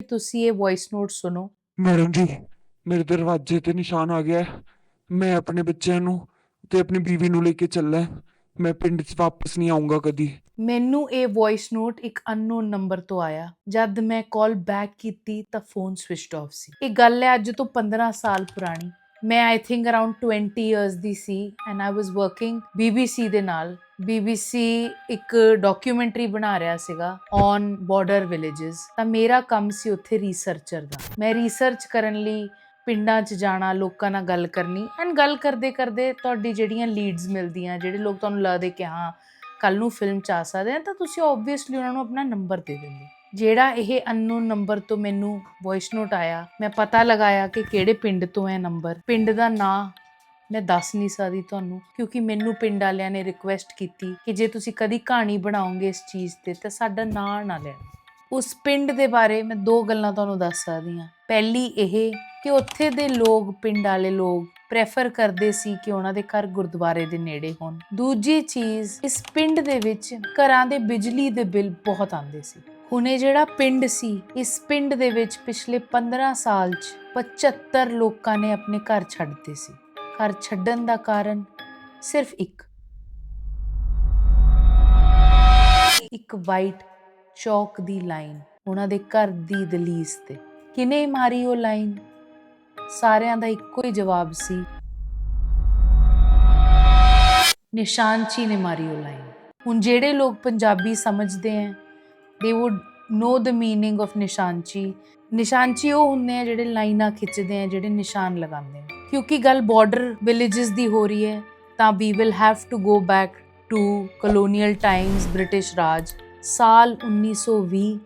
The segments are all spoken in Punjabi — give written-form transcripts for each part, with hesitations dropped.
ਤੁਸੀਂ ਇਹ ਵੌਇਸ ਨੋਟ ਸੁਣੋ। ਮੈਡਮ ਜੀ, ਮੇਰੇ ਦਰਵਾਜ਼ੇ ਤੇ ਨਿਸ਼ਾਨ ਆ ਗਿਆ ਹੈ। ਮੈਂ ਆਪਣੇ ਬੱਚਿਆਂ ਨੂੰ ਤੇ ਆਪਣੀ ਬੀਵੀ ਨੂੰ ਲੈ ਕੇ ਚੱਲਾ ਹੈ। ਮੈਂ ਪਿੰਡ 'ਚ ਵਾਪਸ ਨਹੀਂ ਆਉਂਗਾ ਕਦੀ। ਮੈਨੂੰ ਇਹ ਵੌਇਸ ਨੋਟ ਇੱਕ ਅਨਨੋਨ ਨੰਬਰ ਤੋਂ ਆਇਆ। ਜਦ ਮੈਂ ਕਾਲ ਬੈਕ ਕੀਤੀ ਤਾਂ ਫੋਨ ਸਵਿਚਡ ਆਫ ਸੀ। ਇਹ ਗੱਲ ਹੈ ਅੱਜ ਤੋਂ 15 ਸਾਲ ਪੁਰਾਣੀ। ਮੈਂ ਆਈ ਥਿੰਕ ਅਰਾਊਂਡ 20 ਇਅਰਸ ਦੀ ਸੀ and I was working BBC ਦੇ ਨਾਲ। BBC ਇੱਕ ਡਾਕੂਮੈਂਟਰੀ ਬਣਾ ਰਿਹਾ ਸੀਗਾ ਔਨ ਬਾਰਡਰ ਵਿਲੇजेस। ਤਾਂ ਮੇਰਾ ਕੰਮ ਸੀ ਉੱਥੇ ਰਿਸਰਚਰ ਦਾ। ਮੈਂ ਰਿਸਰਚ ਕਰਨ ਲਈ ਪਿੰਡਾਂ 'ਚ ਜਾਣਾ, ਲੋਕਾਂ ਨਾਲ ਗੱਲ ਕਰਨੀ ਐਂਡ ਗੱਲ ਕਰਦੇ ਕਰਦੇ ਤੁਹਾਡੀ ਜਿਹੜੀਆਂ ਲੀਡਸ ਮਿਲਦੀਆਂ, ਜਿਹੜੇ ਲੋਕ ਤੁਹਾਨੂੰ ਲੱਗਦੇ ਕਿ ਹਾਂ ਕੱਲ ਨੂੰ ਫਿਲਮ 'ਚ ਆ ਸਕਦੇ ਆ, ਤਾਂ ਤੁਸੀਂ ਓਬਵੀਅਸਲੀ ਉਹਨਾਂ ਨੂੰ ਆਪਣਾ ਨੰਬਰ ਦੇ ਦਿੰਦੇ। ਜਿਹੜਾ ਇਹ ਅਨਨੋਨ ਨੰਬਰ ਤੋਂ ਮੈਨੂੰ ਵੌਇਸ ਨੋਟ ਆਇਆ, ਮੈਂ ਪਤਾ ਲਗਾਇਆ ਕਿ ਕਿਹੜੇ ਪਿੰਡ ਤੋਂ ਹੈ ਨੰਬਰ। ਪਿੰਡ ਦਾ ਨਾਂ ਮੈਂ ਦੱਸ ਨਹੀਂ ਸਕਦੀ ਤੁਹਾਨੂੰ, ਕਿਉਂਕਿ ਮੈਨੂੰ ਪਿੰਡ ਵਾਲਿਆਂ ਨੇ ਰਿਕੁਐਸਟ ਕੀਤੀ ਕਿ ਜੇ ਤੁਸੀਂ ਕਦੀ ਕਹਾਣੀ ਬਣਾਓਗੇ ਇਸ ਚੀਜ਼ ਤੇ ਤਾਂ ਸਾਡਾ ਨਾਂ ਨਾ ਲੈਣਾ। ਉਸ ਪਿੰਡ ਦੇ ਬਾਰੇ ਮੈਂ 2 ਗੱਲਾਂ ਤੁਹਾਨੂੰ ਦੱਸ ਸਕਦੀ ਹਾਂ। ਪਹਿਲੀ ਇਹ ਕਿ ਉੱਥੇ ਦੇ ਲੋਕ, ਪਿੰਡ ਵਾਲੇ ਲੋਕ ਪ੍ਰੈਫਰ ਕਰਦੇ ਸੀ ਕਿ ਉਹਨਾਂ ਦੇ ਘਰ ਗੁਰਦੁਆਰੇ ਦੇ ਨੇੜੇ ਹੋਣ। ਦੂਜੀ ਚੀਜ਼, ਇਸ ਪਿੰਡ ਦੇ ਵਿੱਚ ਘਰਾਂ ਦੇ ਬਿਜਲੀ ਦੇ ਬਿੱਲ ਬਹੁਤ ਆਉਂਦੇ ਸੀ। ਹੁਣ ਇਹ ਜਿਹੜਾ ਪਿੰਡ ਸੀ, ਇਸ ਪਿੰਡ ਦੇ ਵਿੱਚ ਪਿਛਲੇ 15 ਸਾਲ 'ਚ 75 ਲੋਕਾਂ ਨੇ ਆਪਣੇ ਘਰ ਛੱਡਤੇ ਸੀ। ਘਰ ਛੱਡਣ ਦਾ ਕਾਰਨ ਸਿਰਫ ਇੱਕ ਵਾਈਟ ਚੌਕ ਦੀ ਲਾਈਨ ਉਹਨਾਂ ਦੇ ਘਰ ਦੀ ਦਹਲੀਜ਼ ਤੇ। ਕਿਨੇ ਮਾਰੀ ਉਹ ਲਾਈਨ? ਸਾਰਿਆਂ ਦਾ ਇੱਕੋ ਹੀ ਜਵਾਬ ਸੀ, ਨਿਸ਼ਾਨਚੀ ਨੇ ਮਾਰੀ ਉਹ ਲਾਈਨ। ਹੁਣ ਜਿਹੜੇ ਲੋਕ ਪੰਜਾਬੀ ਸਮਝਦੇ ਹੈ, they would know the meaning of ਨਿਸ਼ਾਨਚੀ। ਨਿਸ਼ਾਨਚੀ ਉਹ ਹੁੰਦੇ ਆ ਜਿਹੜੇ ਲਾਈਨਾਂ ਖਿੱਚਦੇ ਆ, ਜਿਹੜੇ ਨਿਸ਼ਾਨ ਲਗਾਉਂਦੇ ਆ। ਕਿਉਂਕਿ ਗੱਲ ਬਾਰਡਰ ਵਿਲੇजेस ਦੀ ਹੋ ਰਹੀ ਹੈ ਤਾਂ we will have to go back to colonial times, British Raj. ਸਾਲ 1920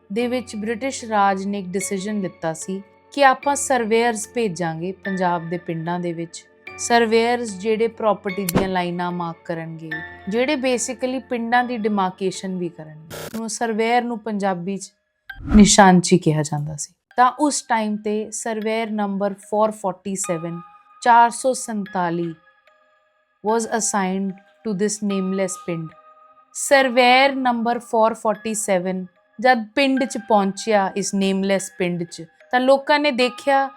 ਦੇ ਵਿੱਚ ਬ੍ਰਿਟਿਸ਼ ਰਾਜ ਨੇ ਇੱਕ ਡਿਸੀਜਨ ਲਿੱਤਾ ਸੀ ਕਿ ਆਪਾਂ ਸਰਵੇਅਰਸ ਭੇਜਾਂਗੇ ਪੰਜਾਬ ਦੇ ਪਿੰਡਾਂ ਦੇ ਵਿੱਚ। ਸਰਵੇਅਰਸ ਜਿਹੜੇ ਪ੍ਰਾਪਰਟੀ ਦੀਆਂ ਲਾਈਨਾਂ ਮਾਰਕ ਕਰਨਗੇ, ਜਿਹੜੇ ਬੇਸਿਕਲੀ ਪਿੰਡਾਂ ਦੀ ਡਿਮਾਰਕੇਸ਼ਨ ਵੀ ਕਰਨਗੇ। ਉਹਨੂੰ ਸਰਵੇਅਰ ਨੂੰ ਪੰਜਾਬੀ 'ਚ ਨਿਸ਼ਾਨਚੀ ਕਿਹਾ ਜਾਂਦਾ ਸੀ। ਤਾਂ ਉਸ ਟਾਈਮ ਤੇ surveyor number 447 was assigned to this nameless ਪਿੰਡ। ਸਰਵੇਅਰ ਨੰਬਰ 447 ਜਦ ਪਿੰਡ 'ਚ ਪਹੁੰਚਿਆ, ਇਸ ਨੇਮਲੈਸ ਪਿੰਡ 'ਚ, ਤਾਂ ਲੋਕਾਂ ਨੇ ਦੇਖਿਆ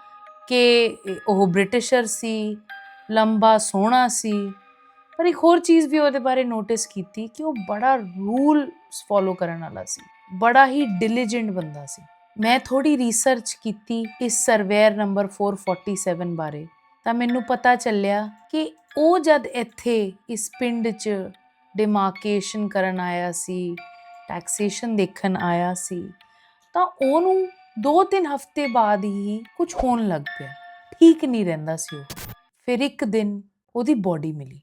ਕਿ ਉਹ ਬ੍ਰਿਟਿਸ਼ਰ ਸੀ, ਲੰਬਾ ਸੋਹਣਾ ਸੀ। ਪਰ ਇੱਕ ਹੋਰ ਚੀਜ਼ ਵੀ ਉਹਦੇ ਬਾਰੇ ਨੋਟਿਸ ਕੀਤੀ ਕਿ ਉਹ ਬੜਾ ਰੂਲਸ ਫੋਲੋ ਕਰਨ ਵਾਲਾ ਸੀ, ਬੜਾ ਹੀ ਡਿਲੀਜੈਂਟ ਬੰਦਾ ਸੀ। ਮੈਂ ਥੋੜੀ ਰਿਸਰਚ ਕੀਤੀ ਇਸ ਸਰਵੇਅਰ ਨੰਬਰ 447 ਬਾਰੇ, ਤਾਂ ਮੈਨੂੰ ਪਤਾ ਚੱਲਿਆ ਕਿ ਉਹ ਜਦ ਇੱਥੇ ਇਸ ਪਿੰਡ 'ਚ ਡਿਮਾਰਕੇਸ਼ਨ ਕਰਨ ਆਇਆ ਸੀ, ਟੈਕਸੇਸ਼ਨ ਦੇਖਣ ਆਇਆ ਸੀ, ਤਾਂ ਉਹਨੂੰ 2-3 ਹਫ਼ਤੇ ਬਾਅਦ ਹੀ ਕੁਝ ਹੋਣ ਲੱਗ ਪਿਆ। ਠੀਕ ਨਹੀਂ ਰਹਿੰਦਾ ਸੀ ਉਹ। ਫਿਰ ਇੱਕ ਦਿਨ ਉਹਦੀ ਬੋਡੀ ਮਿਲੀ।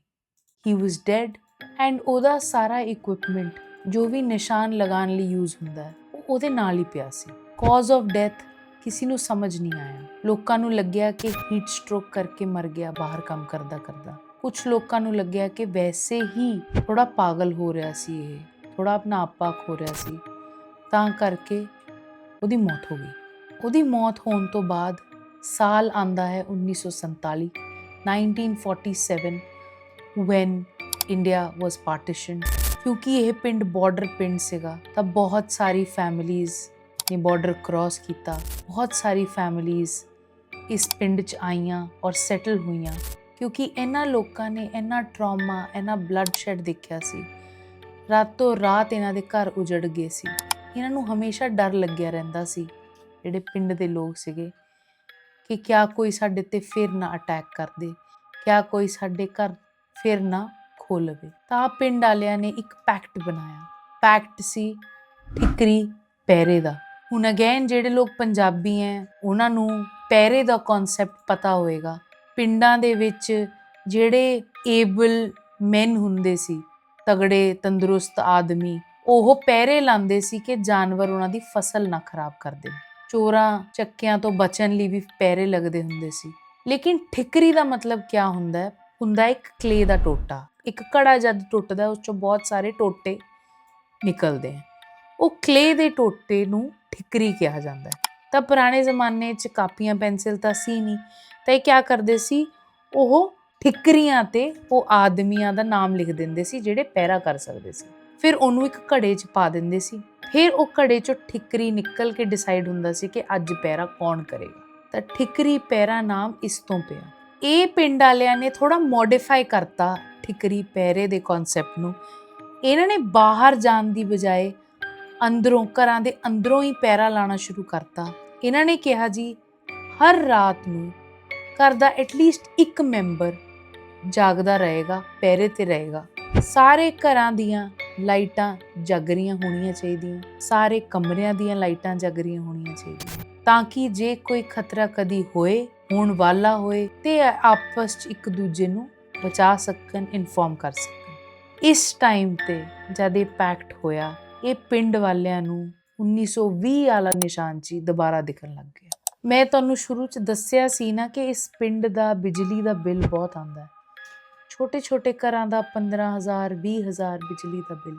ਹੀ ਵਾਸ ਡੈਡ ਐਂਡ ਉਹਦਾ ਸਾਰਾ ਇਕਵਿਪਮੈਂਟ ਜੋ ਵੀ ਨਿਸ਼ਾਨ ਲਗਾਉਣ ਲਈ ਯੂਜ਼ ਹੁੰਦਾ ਹੈ, ਉਹ ਉਹਦੇ ਨਾਲ ਹੀ ਪਿਆ ਸੀ। ਕਾਜ਼ ਆਫ ਡੈਥ ਕਿਸੇ ਨੂੰ ਸਮਝ ਨਹੀਂ ਆਇਆ। ਲੋਕਾਂ ਨੂੰ ਲੱਗਿਆ ਕਿ ਹੀਟ ਸਟ੍ਰੋਕ ਕਰਕੇ ਮਰ ਗਿਆ ਬਾਹਰ ਕੰਮ ਕਰਦਾ ਕਰਦਾ। ਕੁਝ ਲੋਕਾਂ ਨੂੰ ਲੱਗਿਆ ਕਿ ਵੈਸੇ ਹੀ ਥੋੜਾ ਪਾਗਲ ਹੋ ਰਿਹਾ ਸੀ, ਇਹ ਥੋੜਾ ਆਪਣਾ ਆਪਾ ਖੋ ਰਿਹਾ ਸੀ, ਤਾਂ ਕਰਕੇ ਉਹਦੀ ਮੌਤ ਹੋ ਗਈ। ਉਹਦੀ ਮੌਤ ਹੋਣ ਤੋਂ ਬਾਅਦ ਸਾਲ ਆਂਦਾ ਹੈ 1947, 1947, when India was partitioned। ਕਿਉਂਕਿ ਇਹ ਪਿੰਡ ਬਾਰਡਰ ਪਿੰਡ ਸੀਗਾ ਤਾਂ ਬਹੁਤ ਸਾਰੀ ਫੈਮਿਲੀਜ਼ ਨੇ ਬਾਰਡਰ ਕ੍ਰਾਸ ਕੀਤਾ। ਬਹੁਤ ਸਾਰੀ ਫੈਮਿਲੀਜ਼ ਇਸ ਪਿੰਡ 'ਚ ਆਈਆਂ ਔਰ ਸੈਟਲ ਹੋਈਆਂ, ਕਿਉਂਕਿ ਇਹਨਾਂ ਲੋਕਾਂ ਨੇ ਇੰਨਾ ਟਰਾਮਾ, ਇੰਨਾ ਬਲੱਡ ਸ਼ੈਡ ਦੇਖਿਆ ਸੀ। ਰਾਤੋਂ ਰਾਤ ਇਹਨਾਂ ਦੇ ਘਰ ਉਜੜ ਗਏ ਸੀ। ਇਹਨਾਂ ਨੂੰ ਹਮੇਸ਼ਾ ਡਰ ਲੱਗਿਆ ਰਹਿੰਦਾ ਸੀ, ਜਿਹੜੇ ਪਿੰਡ ਦੇ ਲੋਕ ਸੀਗੇ, ਕਿ ਕਿਆ ਕੋਈ ਸਾਡੇ ਤੇ ਫਿਰ ਨਾ ਅਟੈਕ ਕਰ ਦੇ, ਕਿਆ ਕੋਈ ਸਾਡੇ ਘਰ ਫਿਰ ਨਾ ਖੋ ਲਵੇ। ਤਾਂ ਪਿੰਡ ਵਾਲਿਆਂ ਨੇ ਇੱਕ ਪੈਕਟ ਬਣਾਇਆ। ਪੈਕਟ ਸੀ ਠਿਕਰੀ ਪਹਿਰੇ ਦਾ। ਹੁਣ ਅਗੇਨ ਜਿਹੜੇ ਲੋਕ ਪੰਜਾਬੀ ਹੈ ਉਹਨਾਂ ਨੂੰ ਪਹਿਰੇ ਦਾ ਕਨਸੈਪਟ ਪਤਾ ਹੋਏਗਾ। ਪਿੰਡਾਂ ਦੇ ਵਿੱਚ ਜਿਹੜੇ ਏਬਲ ਮੈਨ ਹੁੰਦੇ ਸੀ, ਤਗੜੇ ਤੰਦਰੁਸਤ ਆਦਮੀ, ਉਹ ਪਹਿਰੇ ਲਾਉਂਦੇ ਸੀ ਕਿ ਜਾਨਵਰ ਉਹਨਾਂ ਦੀ ਫਸਲ ਨਾ ਖਰਾਬ ਕਰ ਦੇਣ। ਚੋਰਾਂ ਚੱਕਿਆਂ ਤੋਂ ਬਚਣ ਲਈ ਵੀ ਪਹਿਰੇ ਲੱਗਦੇ ਹੁੰਦੇ ਸੀ। ਲੇਕਿਨ ਠਿਕਰੀ ਦਾ ਮਤਲਬ ਕਿਆ ਹੁੰਦਾ ਹੈ? ਹੁੰਦਾ ਇੱਕ ਕਲੇ ਦਾ ਟੋਟਾ। ਇੱਕ ਘੜਾ ਜਦ ਟੁੱਟਦਾ ਉਸ ਚੋਂ ਬਹੁਤ ਸਾਰੇ ਟੋਟੇ ਨਿਕਲਦੇ ਹੈ। ਉਹ ਕਲੇ ਦੇ ਟੋਟੇ ਨੂੰ ਠਿਕਰੀ ਕਿਹਾ ਜਾਂਦਾ ਹੈ। ਤਾਂ ਪੁਰਾਣੇ ਜ਼ਮਾਨੇ 'ਚ ਕਾਪੀਆਂ ਪੈਨਸਿਲ ਤਾਂ ਸੀ ਨਹੀਂ, ਤਾਂ ਇਹ ਕਿਆ ਕਰਦੇ ਸੀ, ਉਹ ਠਿਕਰੀਆਂ ਤੇ ਉਹ ਆਦਮੀਆਂ ਦਾ ਨਾਮ ਲਿਖ ਦਿੰਦੇ ਸੀ ਜਿਹੜੇ ਪਹਿਰਾ ਕਰ ਸਕਦੇ ਸੀ। ਫਿਰ ਉਹਨੂੰ ਇੱਕ ਘੜੇ 'ਚ ਪਾ ਦਿੰਦੇ ਸੀ। ਫਿਰ ਉਹ ਘੜੇ ਚੋਂ ਠਿਕਰੀ ਨਿਕਲ ਕੇ ਡਿਸਾਈਡ ਹੁੰਦਾ ਸੀ ਕਿ ਅੱਜ ਪਹਿਰਾ ਕੌਣ ਕਰੇਗਾ। ਤਾਂ ਠਿਕਰੀ ਪਹਿਰਾ ਨਾਮ ਇਸ ਤੋਂ ਪਿਆ। ਇਹ ਪਿੰਡ ਵਾਲਿਆਂ ਨੇ ਥੋੜਾ ਮੋਡੀਫਾਈ ਕਰਤਾ ਠਿਕਰੀ ਪਹਿਰੇ ਦੇ ਕਨਸੈਪਟ ਨੂੰ। ਇਹਨਾਂ ਨੇ ਬਾਹਰ ਜਾਣ ਦੀ ਬਜਾਏ ਅੰਦਰੋਂ, ਘਰਾਂ ਦੇ ਅੰਦਰੋਂ ਹੀ ਪਹਿਰਾ ਲਾਣਾ ਸ਼ੁਰੂ ਕਰਤਾ। ਇਹਨਾਂ ਨੇ ਕਿਹਾ ਜੀ ਹਰ ਰਾਤ ਨੂੰ ਘਰ ਦਾ ਐਟਲੀਸਟ ਇੱਕ ਮੈਂਬਰ ਜਾਗਦਾ ਰਹੇਗਾ, ਪਹਿਰੇ ਤੇ ਰਹੇਗਾ। ਸਾਰੇ ਘਰਾਂ ਦੀਆਂ ਲਾਈਟਾਂ ਜਗ ਰਹੀਆਂ ਹੋਣੀਆਂ ਚਾਹੀਦੀਆਂ, ਸਾਰੇ ਕਮਰਿਆਂ ਦੀਆਂ ਲਾਈਟਾਂ ਜਗ ਰਹੀਆਂ ਹੋਣੀਆਂ ਚਾਹੀਦੀਆਂ, ਤਾਂ ਕਿ ਜੇ ਕੋਈ ਖਤਰਾ ਕਦੀ ਹੋਣ ਵਾਲਾ ਹੋਏ ਤੇ ਆਪਸ 'ਚ ਇੱਕ ਦੂਜੇ ਨੂੰ ਬਚਾ ਸਕਣ, ਇਨਫੋਰਮ ਕਰ ਸਕਣ। ਇਸ ਟਾਈਮ ਤੇ ਜਦ ਇਹ ਪੈਕਟ ਹੋਇਆ, ਇਹ ਪਿੰਡ ਵਾਲਿਆਂ ਨੂੰ 1920 ਵਾਲਾ ਨਿਸ਼ਾਨ ਜੀ ਦੁਬਾਰਾ ਦਿਖਣ ਲੱਗ ਗਿਆ। ਮੈਂ ਤੁਹਾਨੂੰ ਸ਼ੁਰੂ 'ਚ ਦੱਸਿਆ ਸੀ ਨਾ ਕਿ ਇਸ ਪਿੰਡ ਦਾ ਬਿਜਲੀ ਦਾ ਬਿੱਲ ਬਹੁਤ ਆਉਂਦਾ ਹੈ। ਛੋਟੇ ਘਰਾਂ ਦਾ 15,000 20,000 ਬਿਜਲੀ ਦਾ ਬਿੱਲ,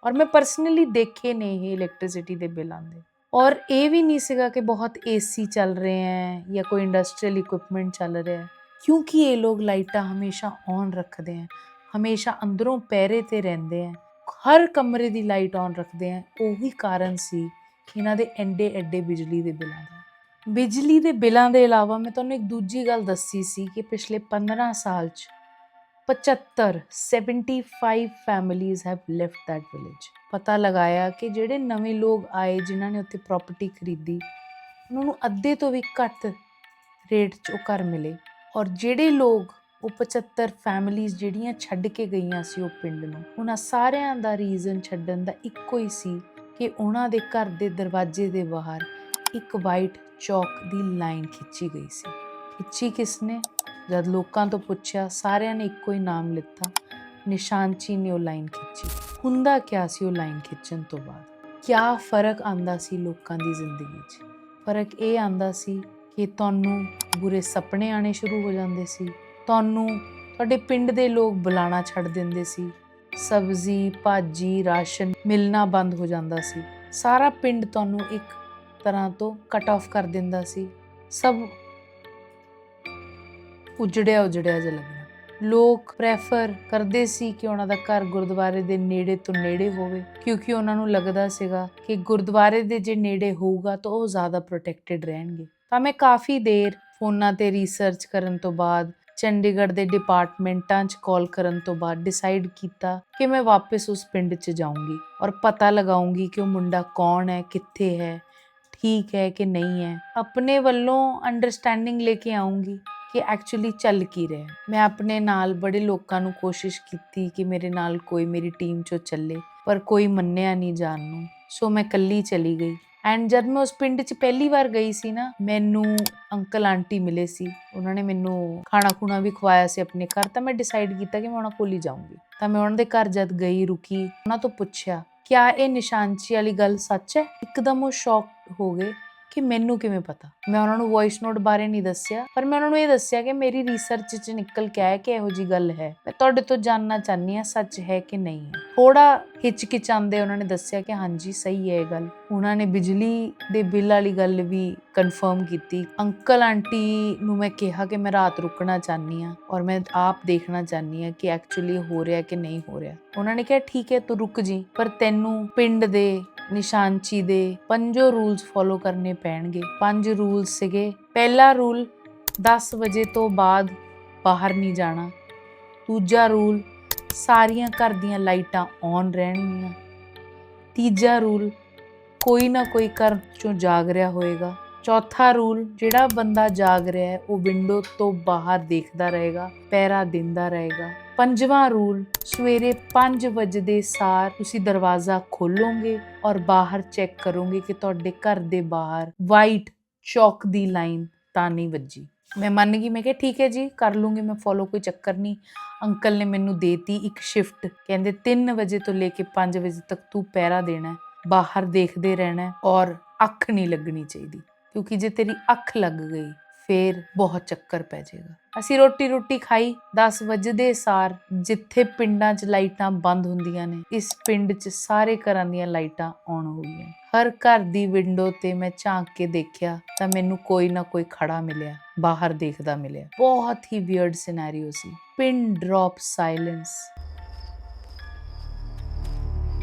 ਔਰ ਮੈਂ ਪਰਸਨਲੀ ਦੇਖੇ ਨੇ ਇਹ ਇਲੈਕਟ੍ਰਿਸਿਟੀ ਦੇ ਬਿੱਲ ਆਉਂਦੇ। ਔਰ ਇਹ ਵੀ ਨਹੀਂ ਸੀਗਾ ਕਿ ਬਹੁਤ ਏਸੀ ਚੱਲ ਰਹੇ ਹੈ ਜਾਂ ਕੋਈ ਇੰਡਸਟਰੀਅਲ ਇਕਵਿਪਮੈਂਟ ਚੱਲ ਰਿਹਾ ਹੈ, ਕਿਉਂਕਿ ਇਹ ਲੋਕ ਲਾਈਟਾਂ ਹਮੇਸ਼ਾ ਔਨ ਰੱਖਦੇ ਹੈ, ਹਮੇਸ਼ਾ ਅੰਦਰੋਂ ਪਹਿਰੇ ਤੇ ਰਹਿੰਦੇ ਹੈ, ਹਰ ਕਮਰੇ ਦੀ ਲਾਈਟ ਔਨ ਰੱਖਦੇ ਹੈ। ਉਹੀ ਕਾਰਨ ਸੀ ਕਿ ਇਹਨਾਂ ਦੇ ਐਡੇ ਬਿਜਲੀ ਦੇ ਬਿੱਲਾਂ ਦਾ। ਬਿਜਲੀ ਦੇ ਬਿੱਲਾਂ ਦੇ ਇਲਾਵਾ ਮੈਂ ਤੁਹਾਨੂੰ ਇੱਕ ਦੂਜੀ ਗੱਲ ਦੱਸੀ ਸੀ ਕਿ ਪਿਛਲੇ 15 ਸਾਲ 'ਚ 75 families have left that village। ਪਤਾ ਲਗਾਇਆ ਕਿ ਜਿਹੜੇ ਨਵੇਂ ਲੋਕ ਆਏ ਜਿਨ੍ਹਾਂ ਨੇ ਉੱਥੇ ਪ੍ਰਾਪਰਟੀ ਖਰੀਦੀ, ਉਹਨਾਂ ਨੂੰ ਅੱਧੇ ਤੋਂ ਵੀ ਘੱਟ ਰੇਟ 'ਚ ਉਹ ਘਰ ਮਿਲੇ। ਔਰ ਜਿਹੜੇ ਲੋਕ ਉਹ 75 ਫੈਮਿਲੀਜ਼ ਜਿਹੜੀਆਂ ਛੱਡ ਕੇ ਗਈਆਂ ਸੀ ਉਹ ਪਿੰਡ ਨੂੰ, ਉਹਨਾਂ ਸਾਰਿਆਂ ਦਾ ਰੀਜ਼ਨ ਛੱਡਣ ਦਾ ਇੱਕੋ ਹੀ ਸੀ ਕਿ ਉਹਨਾਂ ਦੇ ਘਰ ਦੇ ਦਰਵਾਜ਼ੇ ਦੇ ਬਾਹਰ ਇੱਕ ਵਾਈਟ ਚੌਕ ਦੀ ਲਾਈਨ ਖਿੱਚੀ ਗਈ ਸੀ। ਖਿੱਚੀ ਕਿਸਨੇ? ਜਦ ਲੋਕਾਂ ਤੋਂ ਪੁੱਛਿਆ, ਸਾਰਿਆਂ ਨੇ ਇੱਕੋ ਹੀ ਨਾਮ ਲਿੱਤਾ, ਨਿਸ਼ਾਨਚੀ ਨੇ ਉਹ ਲਾਈਨ ਖਿੱਚੀ। ਹੁੰਦਾ ਕਿਆ ਸੀ ਉਹ ਲਾਈਨ ਖਿੱਚਣ ਤੋਂ ਬਾਅਦ? ਕਿਆ ਫਰਕ ਆਂਦਾ ਸੀ ਲੋਕਾਂ ਦੀ ਜ਼ਿੰਦਗੀ 'ਚ? ਫਰਕ ਇਹ ਆਂਦਾ ਸੀ ਕਿ ਤੁਹਾਨੂੰ ਬੁਰੇ ਸੁਪਨੇ ਆਣੇ ਸ਼ੁਰੂ ਹੋ ਜਾਂਦੇ ਸੀ, ਤੁਹਾਨੂੰ ਤੁਹਾਡੇ ਪਿੰਡ ਦੇ ਲੋਕ ਬੁਲਾਣਾ ਛੱਡ ਦਿੰਦੇ ਸੀ, ਸਬਜ਼ੀ ਭਾਜੀ ਰਾਸ਼ਨ ਮਿਲਣਾ ਬੰਦ ਹੋ ਜਾਂਦਾ ਸੀ, ਸਾਰਾ ਪਿੰਡ ਤੁਹਾਨੂੰ ਇੱਕ ਤਰ੍ਹਾਂ ਤੋਂ ਕੱਟ ਆਫ ਕਰ ਦਿੰਦਾ ਸੀ, ਸਭ ਉਜੜਿਆ ਜਿਹਾ ਲੱਗਣਾ। ਲੋਕ ਪ੍ਰੈਫਰ ਕਰਦੇ ਸੀ ਕਿ ਉਹਨਾਂ ਦਾ ਘਰ ਗੁਰਦੁਆਰੇ ਦੇ ਨੇੜੇ ਤੋਂ ਨੇੜੇ ਹੋਵੇ, ਕਿਉਂਕਿ ਉਹਨਾਂ ਨੂੰ ਲੱਗਦਾ ਸੀਗਾ ਕਿ ਗੁਰਦੁਆਰੇ ਦੇ ਜੇ ਨੇੜੇ ਹੋਊਗਾ ਤਾਂ ਉਹ ਜ਼ਿਆਦਾ ਪ੍ਰੋਟੈਕਟਿਡ ਰਹਿਣਗੇ। ਤਾਂ ਮੈਂ ਕਾਫੀ ਦੇਰ ਫੋਨਾਂ ਤੇ ਰਿਸਰਚ ਕਰਨ ਤੋਂ ਬਾਅਦ, ਚੰਡੀਗੜ੍ਹ ਦੇ ਡਿਪਾਰਟਮੈਂਟਾਂ 'ਚ ਕਾਲ ਕਰਨ ਤੋਂ ਬਾਅਦ ਡਿਸਾਈਡ ਕੀਤਾ ਕਿ ਮੈਂ ਵਾਪਸ ਉਸ ਪਿੰਡ 'ਚ ਜਾਊਂਗੀ ਔਰ ਪਤਾ ਲਗਾਉਂਗੀ ਕਿ ਉਹ ਮੁੰਡਾ ਕੌਣ ਹੈ, ਕਿੱਥੇ ਹੈ, ਠੀਕ ਹੈ ਕਿ ਨਹੀਂ ਹੈ। ਆਪਣੇ ਵੱਲੋਂ ਅੰਡਰਸਟੈਂਡਿੰਗ ਲੈ ਕੇ ਆਉਂਗੀ ਕਿ ਐਕਚੁਅਲੀ ਚੱਲ ਕੀ ਰਿਹਾ। ਮੈਂ ਆਪਣੇ ਨਾਲ ਬੜੇ ਲੋਕਾਂ ਨੂੰ ਕੋਸ਼ਿਸ਼ ਕੀਤੀ ਕਿ ਮੇਰੇ ਨਾਲ ਕੋਈ ਮੇਰੀ ਟੀਮ 'ਚੋਂ ਚੱਲੇ, ਪਰ ਕੋਈ ਮੰਨਿਆ ਨਹੀਂ ਜਾਣ ਨੂੰ, ਸੋ ਮੈਂ ਇਕੱਲੀ ਚਲੀ ਗਈ। ਐਂਡ ਜਦ ਮੈਂ ਉਸ ਪਿੰਡ 'ਚ ਪਹਿਲੀ ਵਾਰ ਗਈ ਸੀ ਨਾ, ਮੈਨੂੰ ਅੰਕਲ ਆਂਟੀ ਮਿਲੇ ਸੀ, ਉਹਨਾਂ ਨੇ ਮੈਨੂੰ ਖਾਣਾ ਖੂਣਾ ਵੀ ਖਵਾਇਆ ਸੀ ਆਪਣੇ ਘਰ। ਤਾਂ ਮੈਂ ਡਿਸਾਈਡ ਕੀਤਾ ਕਿ ਮੈਂ ਉਹਨਾਂ ਕੋਲ ਹੀ ਜਾਊਂਗੀ। ਤਾਂ ਮੈਂ ਉਹਨਾਂ ਦੇ ਘਰ ਜਦ ਗਈ, ਰੁਕੀ, ਉਹਨਾਂ ਤੋਂ ਪੁੱਛਿਆ ਕਿਆ ਇਹ ਨਿਸ਼ਾਨਚੀ ਵਾਲੀ ਗੱਲ ਸੱਚ ਹੈ? ਇੱਕਦਮ ਉਹ ਸ਼ੌਕ ਹੋ ਗਏ ਕਿ ਮੈਨੂੰ ਕਿਵੇਂ ਪਤਾ। ਮੈਂ ਉਹਨਾਂ ਨੂੰ ਵੌਇਸ ਨੋਟ ਬਾਰੇ ਨਹੀਂ ਦੱਸਿਆ, ਪਰ ਮੈਂ ਉਹਨਾਂ ਨੂੰ ਇਹ ਦੱਸਿਆ ਕਿ ਮੇਰੀ ਰਿਸਰਚ 'ਚ ਨਿਕਲ ਕੇ ਆਇਆ ਕਿ ਇਹੋ ਜੀ ਗੱਲ ਹੈ, ਮੈਂ ਤੁਹਾਡੇ ਤੋਂ ਜਾਣਨਾ ਚਾਹੁੰਦੀ ਹਾਂ ਸੱਚ ਹੈ ਕਿ ਨਹੀਂ ਹੈ। ਥੋੜਾ ਹਿਚਕਿਚਾਉਂਦੇ ਉਹਨਾਂ ਨੇ ਦੱਸਿਆ ਕਿ ਹਾਂਜੀ ਸਹੀ ਹੈ ਇਹ ਗੱਲ। ਉਹਨਾਂ ਨੇ ਬਿਜਲੀ ਦੇ ਬਿੱਲ ਵਾਲੀ ਗੱਲ ਵੀ ਕਨਫਰਮ ਕੀਤੀ। ਅੰਕਲ ਆਂਟੀ ਨੂੰ ਮੈਂ ਕਿਹਾ ਕਿ ਮੈਂ ਰਾਤ ਰੁਕਣਾ ਚਾਹੁੰਦੀ ਹਾਂ ਔਰ ਮੈਂ ਆਪ ਦੇਖਣਾ ਚਾਹੁੰਦੀ ਹਾਂ ਕਿ ਐਕਚੁਅਲੀ ਹੋ ਰਿਹਾ ਕਿ ਨਹੀਂ ਹੋ ਰਿਹਾ। ਉਹਨਾਂ ਨੇ ਕਿਹਾ ਠੀਕ ਹੈ ਤੂੰ ਰੁਕ ਜੀ, ਪਰ ਤੈਨੂੰ ਪਿੰਡ ਦੇ ਨਿਸ਼ਾਨਚੀ ਦੇ 5 ਰੂਲਸ ਫੋਲੋ ਕਰਨੇ ਪੈਣਗੇ। 5 ਰੂਲਸ ਸੀਗੇ। ਪਹਿਲਾ ਰੂਲ 10 ਵਜੇ ਤੋਂ ਬਾਅਦ ਬਾਹਰ ਨਹੀਂ ਜਾਣਾ। ਦੂਜਾ ਰੂਲ ਸਾਰੀਆਂ ਘਰ ਦੀਆਂ ਲਾਈਟਾਂ ਔਨ ਰਹਿਣਗੀਆਂ। ਤੀਜਾ ਰੂਲ ਕੋਈ ਨਾ ਕੋਈ ਘਰ ਚੋਂ ਜਾਗ ਰਿਹਾ ਹੋਏਗਾ। ਚੌਥਾ ਰੂਲ ਜਿਹੜਾ ਬੰਦਾ ਜਾਗ ਰਿਹਾ ਹੈ ਉਹ ਵਿੰਡੋ ਤੋਂ ਬਾਹਰ ਦੇਖਦਾ ਰਹੇਗਾ, ਪਹਿਰਾ ਦਿੰਦਾ ਰਹੇਗਾ। ਪੰਜਵਾਂ ਰੂਲ ਸਵੇਰੇ 5 ਵਜੇ ਦੇ ਸਾਰ ਤੁਸੀਂ ਦਰਵਾਜ਼ਾ ਖੋਲੋਗੇ ਔਰ ਬਾਹਰ ਚੈੱਕ ਕਰੋਗੇ ਕਿ ਤੁਹਾਡੇ ਘਰ ਦੇ ਬਾਹਰ ਵਾਈਟ ਚੌਕ ਦੀ ਲਾਈਨ ਤਾਂ ਨਹੀਂ ਵੱਜੀ। ਮੈਂ ਮੰਨ ਗਈ, ਮੈਂ ਕਿਹਾ ਠੀਕ ਹੈ ਜੀ ਕਰ ਲੂੰਗੀ ਮੈਂ ਫੋਲੋ, ਕੋਈ ਚੱਕਰ ਨਹੀਂ। ਅੰਕਲ ਨੇ ਮੈਨੂੰ ਦੇਤੀ ਇੱਕ ਸ਼ਿਫਟ, ਕਹਿੰਦੇ 3 ਵਜੇ ਤੋਂ ਲੈ ਕੇ 5 ਵਜੇ ਤੱਕ ਤੂੰ ਪਹਿਰਾ ਦੇਣਾ, ਬਾਹਰ ਦੇਖਦੇ ਰਹਿਣਾ ਔਰ ਅੱਖ ਨਹੀਂ ਲੱਗਣੀ ਚਾਹੀਦੀ, ਕਿਉਂਕਿ ਜੇ ਤੇਰੀ ਅੱਖ ਲੱਗ ਗਈ ਫੇਰ ਬਹੁਤ ਚੱਕਰ ਪੈ ਜਾਏਗਾ। ਅਸੀਂ ਰੋਟੀ ਖਾਈ। 10 ਵਜੇ ਸਾਰ ਜਿੱਥੇ ਪਿੰਡਾਂ 'ਚ ਲਾਈਟਾਂ ਬੰਦ ਹੁੰਦੀਆਂ ਨੇ, ਇਸ ਪਿੰਡ 'ਚ ਸਾਰੇ ਘਰਾਂ ਦੀਆਂ ਲਾਈਟਾਂ ਔਨ ਹੋ ਗਈਆਂ। ਹਰ ਘਰ ਦੀ ਵਿੰਡੋ ਤੇ ਮੈਂ ਝਾਂਕ ਕੇ ਦੇਖਿਆ ਤਾਂ ਮੈਨੂੰ ਕੋਈ ਨਾ ਕੋਈ ਖੜਾ ਮਿਲਿਆ, ਬਾਹਰ ਦੇਖਦਾ ਮਿਲਿਆ। ਬਹੁਤ ਹੀ ਵੀਅਰਡ ਸਿਨੈਰੀਓ ਸੀ। Pin drop silence.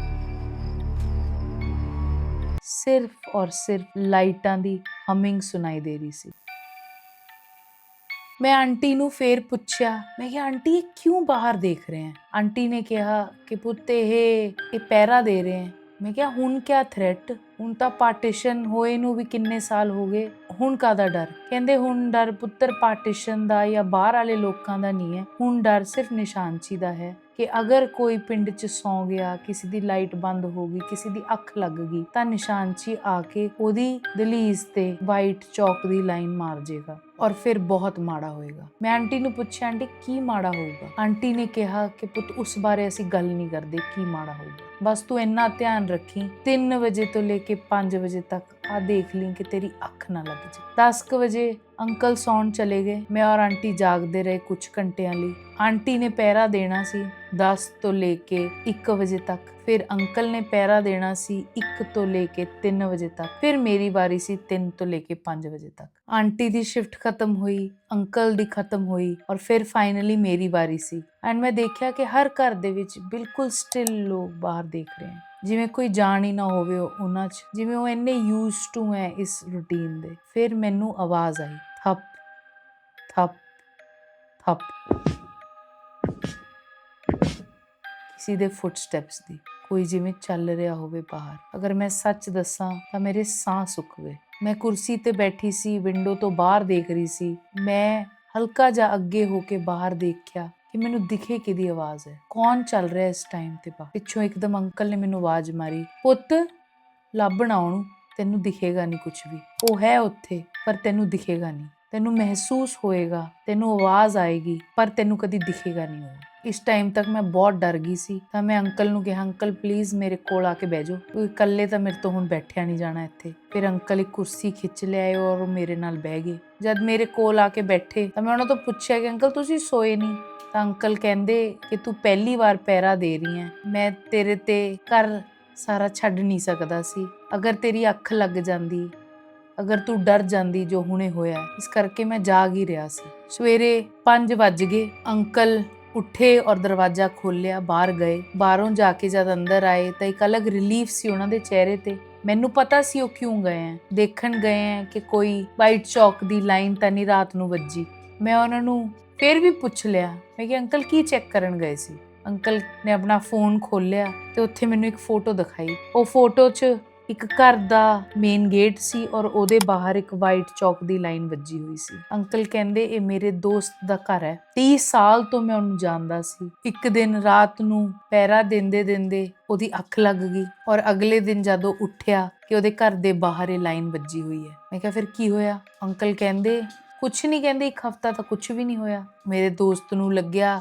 ਸਿਰਫ ਔਰ ਸਿਰਫ ਲਾਈਟਾਂ ਦੀ ਹਮਿੰਗ ਸੁਣਾਈ ਦੇ ਰਹੀ ਸੀ। ਮੈਂ ਆਂਟੀ ਨੂੰ ਫੇਰ ਪੁੱਛਿਆ, ਮੈਂ ਕਿਹਾ ਆਂਟੀ ਇਹ ਕਿਉਂ ਬਾਹਰ ਦੇਖ ਰਹੇ ਹੈ? ਆਂਟੀ ਨੇ ਕਿਹਾ ਕਿ ਪੁੱਤ ਇਹ ਪਹਿਰਾ ਦੇ ਰਹੇ ਹੈ। ਮੈਂ ਕਿਹਾ ਹੁਣ ਕਿਆ ਥ੍ਰੈਟ, ਹੁਣ ਤਾਂ ਪਾਰਟੀਸ਼ਨ ਹੋਏ ਨੂੰ ਵੀ ਕਿੰਨੇ ਸਾਲ ਹੋ ਗਏ, ਹੁਣ ਕਾਹਦਾ ਡਰ? ਕਹਿੰਦੇ ਹੁਣ ਡਰ ਪੁੱਤਰ ਪਾਰਟੀਸ਼ਨ ਦਾ ਜਾਂ ਬਾਹਰ ਵਾਲੇ ਲੋਕਾਂ ਦਾ ਨਹੀਂ ਹੈ, ਹੁਣ ਡਰ ਸਿਰਫ ਨਿਸ਼ਾਨਚੀ ਦਾ ਹੈ ਕਿ ਅਗਰ ਕੋਈ ਪਿੰਡ 'ਚ ਸੌਂ ਗਿਆ, ਕਿਸੇ ਦੀ ਲਾਈਟ ਬੰਦ ਹੋ ਗਈ, ਕਿਸੇ ਦੀ ਅੱਖ ਲੱਗ ਗਈ ਤਾਂ ਨਿਸ਼ਾਨਚੀ ਆ ਕੇ ਉਹਦੀ ਦਹਲੀਜ਼ ਤੇ ਵਾਈਟ ਚੌਕ ਦੀ ਲਾਈਨ ਮਾਰ ਜੇਗਾ ਔਰ ਫਿਰ ਬਹੁਤ ਮਾੜਾ ਹੋਏਗਾ। ਮੈਂ ਆਂਟੀ ਨੂੰ ਪੁੱਛਿਆ ਆਂਟੀ ਕੀ ਮਾੜਾ ਹੋਊਗਾ? ਆਂਟੀ ਨੇ ਕਿਹਾ ਕਿ ਪੁੱਤ ਉਸ ਬਾਰੇ ਅਸੀਂ ਗੱਲ ਨਹੀਂ ਕਰਦੇ ਕੀ ਮਾੜਾ ਹੋਊਗਾ, ਬਸ ਤੂੰ ਇੰਨਾ ਧਿਆਨ ਰੱਖੀ 3 ਵਜੇ ਤੋਂ ਲੈ ਕੇ 5 ਵਜੇ ਤੱਕ ਆ ਦੇਖ ਲਈ ਕਿ ਤੇਰੀ ਅੱਖ ਨਾ ਲੱਗ ਜੇ। 10 ਵਜੇ ਅੰਕਲ ਸੌਣ ਚਲੇ ਗਏ, ਮੈਂ ਔਰ ਆਂਟੀ ਜਾਗਦੇ ਰਹੇ ਕੁਝ ਘੰਟਿਆਂ ਲਈ। ਆਂਟੀ ਨੇ ਪਹਿਰਾ ਦੇਣਾ ਸੀ 10 ਤੋਂ ਲੈ ਕੇ 1 ਵਜੇ ਤੱਕ, ਫਿਰ ਅੰਕਲ ਨੇ ਪਹਿਰਾ ਦੇਣਾ ਸੀ 1 ਤੋਂ ਲੈ ਕੇ 3 ਵਜੇ ਤੱਕ, ਫਿਰ ਮੇਰੀ ਵਾਰੀ ਸੀ 3 ਤੋਂ ਲੈ ਕੇ 5 ਵਜੇ ਤੱਕ। ਆਂਟੀ ਦੀ ਸ਼ਿਫਟ ਖਤਮ ਹੋਈ, ਅੰਕਲ ਦੀ ਖਤਮ ਹੋਈ ਔਰ ਫਿਰ ਫਾਈਨਲੀ ਮੇਰੀ ਵਾਰੀ ਸੀ। ਐਂਡ ਮੈਂ ਦੇਖਿਆ ਕਿ ਹਰ ਘਰ ਦੇ ਵਿੱਚ ਬਿਲਕੁਲ ਸਟਿਲ ਲੋਕ ਬਾਹਰ ਦੇਖ ਰਹੇ ਹਨ, ਜਿਵੇਂ ਕੋਈ ਜਾਣ ਹੀ ਨਾ ਹੋਵੇ ਉਹਨਾਂ 'ਚ, ਜਿਵੇਂ ਉਹ ਇੰਨੇ ਯੂਜ਼ਡ ਟੂ ਹੈ ਇਸ ਰੂਟੀਨ ਦੇ। ਫਿਰ ਮੈਨੂੰ ਆਵਾਜ਼ ਆਈ, ਥੱਪ ਥੱਪ ਥੱਪ, ਕਿਸੇ ਦੇ ਫੁੱਟਸਟੈਪਸ ਦੀ, ਕੋਈ ਜਿਵੇਂ ਚੱਲ ਰਿਹਾ ਹੋਵੇ ਬਾਹਰ। ਅਗਰ ਮੈਂ ਸੱਚ ਦੱਸਾਂ ਤਾਂ ਮੇਰੇ ਸਾਹ ਸੁੱਕ ਗਏ। ਮੈਂ ਕੁਰਸੀ ਤੇ ਬੈਠੀ ਸੀ, ਵਿੰਡੋ ਤੋਂ ਬਾਹਰ ਦੇਖ ਰਹੀ ਸੀ। ਮੈਂ ਹਲਕਾ ਜਿਹਾ ਅੱਗੇ ਹੋ ਕੇ ਬਾਹਰ ਦੇਖਿਆ ਕਿ ਮੈਨੂੰ ਦਿਖੇ ਕਿਹਦੀ ਆਵਾਜ਼ ਹੈ, ਕੌਣ ਚੱਲ ਰਿਹਾ ਇਸ ਟਾਈਮ ਤੇ ਬਾਹਰ। ਪਿੱਛੋਂ ਇੱਕਦਮ ਅੰਕਲ ਨੇ ਮੈਨੂੰ ਆਵਾਜ਼ ਮਾਰੀ, ਪੁੱਤ ਲੱਭਣਾ ਉਹਨੂੰ, ਤੈਨੂੰ ਦਿਖੇਗਾ ਨਹੀਂ ਕੁਝ ਵੀ, ਉਹ ਹੈ ਉੱਥੇ ਪਰ ਤੈਨੂੰ ਦਿਖੇਗਾ ਨਹੀਂ, ਤੈਨੂੰ ਮਹਿਸੂਸ ਹੋਏਗਾ, ਤੈਨੂੰ ਆਵਾਜ਼ ਆਏਗੀ ਪਰ ਤੈਨੂੰ ਕਦੀ ਦਿਖੇਗਾ ਨਹੀਂ ਉਹ। ਇਸ ਟਾਈਮ ਤੱਕ ਮੈਂ ਬਹੁਤ ਡਰ ਗਈ ਸੀ ਤਾਂ ਮੈਂ ਅੰਕਲ ਨੂੰ ਕਿਹਾ ਅੰਕਲ ਪਲੀਜ਼ ਮੇਰੇ ਕੋਲ ਆ ਕੇ ਬਹਿ ਜਾਓ, ਕਿਉਂਕਿ ਇਕੱਲੇ ਤਾਂ ਮੇਰੇ ਤੋਂ ਹੁਣ ਬੈਠਿਆ ਨਹੀਂ ਜਾਣਾ ਇੱਥੇ। ਫਿਰ ਅੰਕਲ ਇੱਕ ਕੁਰਸੀ ਖਿੱਚ ਲਿਆਏ ਔਰ ਉਹ ਮੇਰੇ ਨਾਲ ਬਹਿ ਗਏ। ਜਦ ਮੇਰੇ ਕੋਲ ਆ ਕੇ ਬੈਠੇ ਤਾਂ ਮੈਂ ਉਹਨਾਂ ਤੋਂ ਪੁੱਛਿਆ ਕਿ ਅੰਕਲ ਤੁਸੀਂ ਸੋਏ ਨਹੀਂ? ਤਾਂ ਅੰਕਲ ਕਹਿੰਦੇ ਕਿ ਤੂੰ ਪਹਿਲੀ ਵਾਰ ਪਹਿਰਾ ਦੇ ਰਹੀ ਹੈ, ਮੈਂ ਤੇਰੇ ਤੇ ਘਰ ਸਾਰਾ ਛੱਡ ਨਹੀਂ ਸਕਦਾ ਸੀ, ਅਗਰ ਤੇਰੀ ਅੱਖ ਲੱਗ ਜਾਂਦੀ, ਅਗਰ ਤੂੰ ਡਰ ਜਾਂਦੀ ਜੋ ਹੁਣੇ ਹੋਇਆ, ਇਸ ਕਰਕੇ ਮੈਂ ਜਾਗ ਹੀ ਰਿਹਾ ਸੀ। ਸਵੇਰੇ 5 ਵੱਜ ਗਏ, ਅੰਕਲ ਉੱਠੇ ਔਰ ਦਰਵਾਜ਼ਾ ਖੋਲ੍ਹਿਆ, ਬਾਹਰ ਗਏ। ਬਾਹਰੋਂ ਜਾ ਕੇ ਜਦ ਅੰਦਰ ਆਏ ਤਾਂ ਇੱਕ ਅਲੱਗ ਰਿਲੀਫ ਸੀ ਉਹਨਾਂ ਦੇ ਚਿਹਰੇ ਤੇ। ਮੈਨੂੰ ਪਤਾ ਸੀ ਉਹ ਕਿਉਂ ਗਏ ਹੈ, ਦੇਖਣ ਗਏ ਹੈ ਕਿ ਕੋਈ ਵਾਈਟ ਚੌਕ ਦੀ ਲਾਈਨ ਤਾਂ ਨਹੀਂ ਰਾਤ ਨੂੰ ਵੱਜੀ। ਮੈਂ ਉਹਨਾਂ ਨੂੰ ਫਿਰ ਵੀ ਪੁੱਛ ਲਿਆ, ਮੈਂ ਕਿਹਾ ਅੰਕਲ ਕੀ ਚੈੱਕ ਕਰਨ ਗਏ ਸੀ? ਅੰਕਲ ਨੇ ਆਪਣਾ ਫੋਨ ਖੋਲ੍ਹਿਆ ਤੇ ਉੱਥੇ ਮੈਨੂੰ ਇੱਕ ਫੋਟੋ ਦਿਖਾਈ। ਉਹ ਫੋਟੋ 'ਚ ਇੱਕ ਘਰ ਦਾ ਮੇਨ ਗੇਟ ਸੀ ਔਰ ਉਹਦੇ ਬਾਹਰ ਇੱਕ ਵਾਈਟ ਚੌਕ ਦੀ ਲਾਈਨ ਵੱਜੀ ਹੋਈ ਸੀ। ਅੰਕਲ ਕਹਿੰਦੇ ਇਹ ਮੇਰੇ ਦੋਸਤ ਦਾ ਘਰ ਹੈ, 30 ਸਾਲ ਤੋਂ ਮੈਂ ਉਹਨੂੰ ਜਾਣਦਾ ਸੀ। ਇੱਕ ਦਿਨ ਰਾਤ ਨੂੰ ਪਹਿਰਾ ਦਿੰਦੇ ਦਿੰਦੇ ਉਹਦੀ ਅੱਖ ਲੱਗ ਗਈ ਔਰ ਅਗਲੇ ਦਿਨ ਜਦੋਂ ਉੱਠਿਆ ਕਿ ਉਹਦੇ ਘਰ ਦੇ ਬਾਹਰ ਇਹ ਲਾਈਨ ਵੱਜੀ ਹੋਈ ਹੈ। ਮੈਂ ਕਿਹਾ ਫਿਰ ਕੀ ਹੋਇਆ? ਅੰਕਲ ਕਹਿੰਦੇ ਕੁਛ ਨਹੀਂ, ਕਹਿੰਦੇ 1 ਹਫ਼ਤਾ ਤਾਂ ਕੁਛ ਵੀ ਨਹੀਂ ਹੋਇਆ। ਮੇਰੇ ਦੋਸਤ ਨੂੰ ਲੱਗਿਆ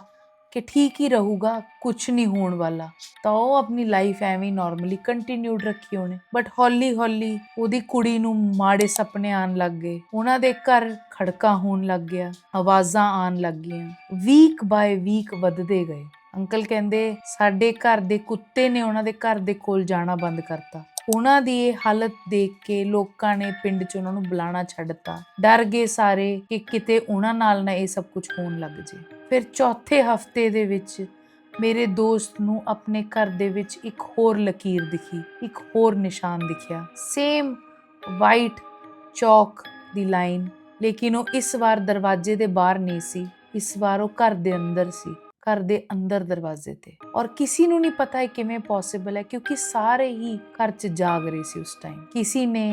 ਕਿ ਠੀਕ ਹੀ ਰਹੂਗਾ, ਕੁਛ ਨਹੀਂ ਹੋਣ ਵਾਲਾ, ਤਾਂ ਉਹ ਆਪਣੀ ਲਾਈਫ ਐਵੇਂ ਨਾਰਮਲੀ ਕੰਟੀਨਿਊਡ ਰੱਖੀ ਉਹਨੇ। ਬਟ ਹੌਲੀ ਹੌਲੀ ਉਹਦੀ ਕੁੜੀ ਨੂੰ ਮਾੜੇ ਸੁਪਨੇ ਆਉਣ ਲੱਗ ਗਏ, ਉਹਨਾਂ ਦੇ ਘਰ ਖੜਕਾ ਹੋਣ ਲੱਗ ਗਿਆ, ਆਵਾਜ਼ਾਂ ਆਉਣ ਲੱਗ ਗਈਆਂ, ਵੀਕ ਬਾਏ ਵੀਕ ਵੱਧਦੇ ਗਏ। ਅੰਕਲ ਕਹਿੰਦੇ ਸਾਡੇ ਘਰ ਦੇ ਕੁੱਤੇ ਨੇ ਉਹਨਾਂ ਦੇ ਘਰ ਦੇ ਕੋਲ ਜਾਣਾ ਬੰਦ ਕਰਤਾ। ਉਹਨਾਂ ਦੀ ਇਹ ਹਾਲਤ ਦੇਖ ਕੇ ਲੋਕਾਂ ਨੇ ਪਿੰਡ 'ਚ ਉਹਨਾਂ ਨੂੰ ਬੁਲਾਣਾ ਛੱਡਤਾ, ਡਰ ਗਏ ਸਾਰੇ ਕਿ ਕਿਤੇ ਉਹਨਾਂ ਨਾਲ ਨਾ ਇਹ ਸਭ ਕੁਝ ਹੋਣ ਲੱਗ ਜੇ। ਫਿਰ ਚੌਥੇ ਹਫ਼ਤੇ ਦੇ ਵਿੱਚ ਮੇਰੇ ਦੋਸਤ ਨੂੰ ਆਪਣੇ ਘਰ ਦੇ ਵਿੱਚ ਇੱਕ ਹੋਰ ਲਕੀਰ ਦਿਖੀ, ਇੱਕ ਹੋਰ ਨਿਸ਼ਾਨ ਦਿਖਿਆ, ਸੇਮ ਵਾਈਟ ਚੌਕ ਦੀ ਲਾਈਨ, ਲੇਕਿਨ ਉਹ ਇਸ ਵਾਰ ਦਰਵਾਜ਼ੇ ਦੇ ਬਾਹਰ ਨਹੀਂ ਸੀ, ਇਸ ਵਾਰ ਉਹ ਘਰ ਦੇ ਅੰਦਰ ਸੀ, ਘਰ ਦੇ ਅੰਦਰ ਦਰਵਾਜ਼ੇ ਤੇ। ਔਰ ਕਿਸੇ ਨੂੰ ਨਹੀਂ ਪਤਾ ਹੈ ਕਿਵੇਂ ਪੋਸੀਬਲ ਹੈ, ਕਿਉਂਕਿ ਸਾਰੇ ਹੀ ਘਰ 'ਚ ਜਾਗ ਰਹੇ ਸੀ ਉਸ ਟਾਈਮ। ਕਿਸੇ ਨੇ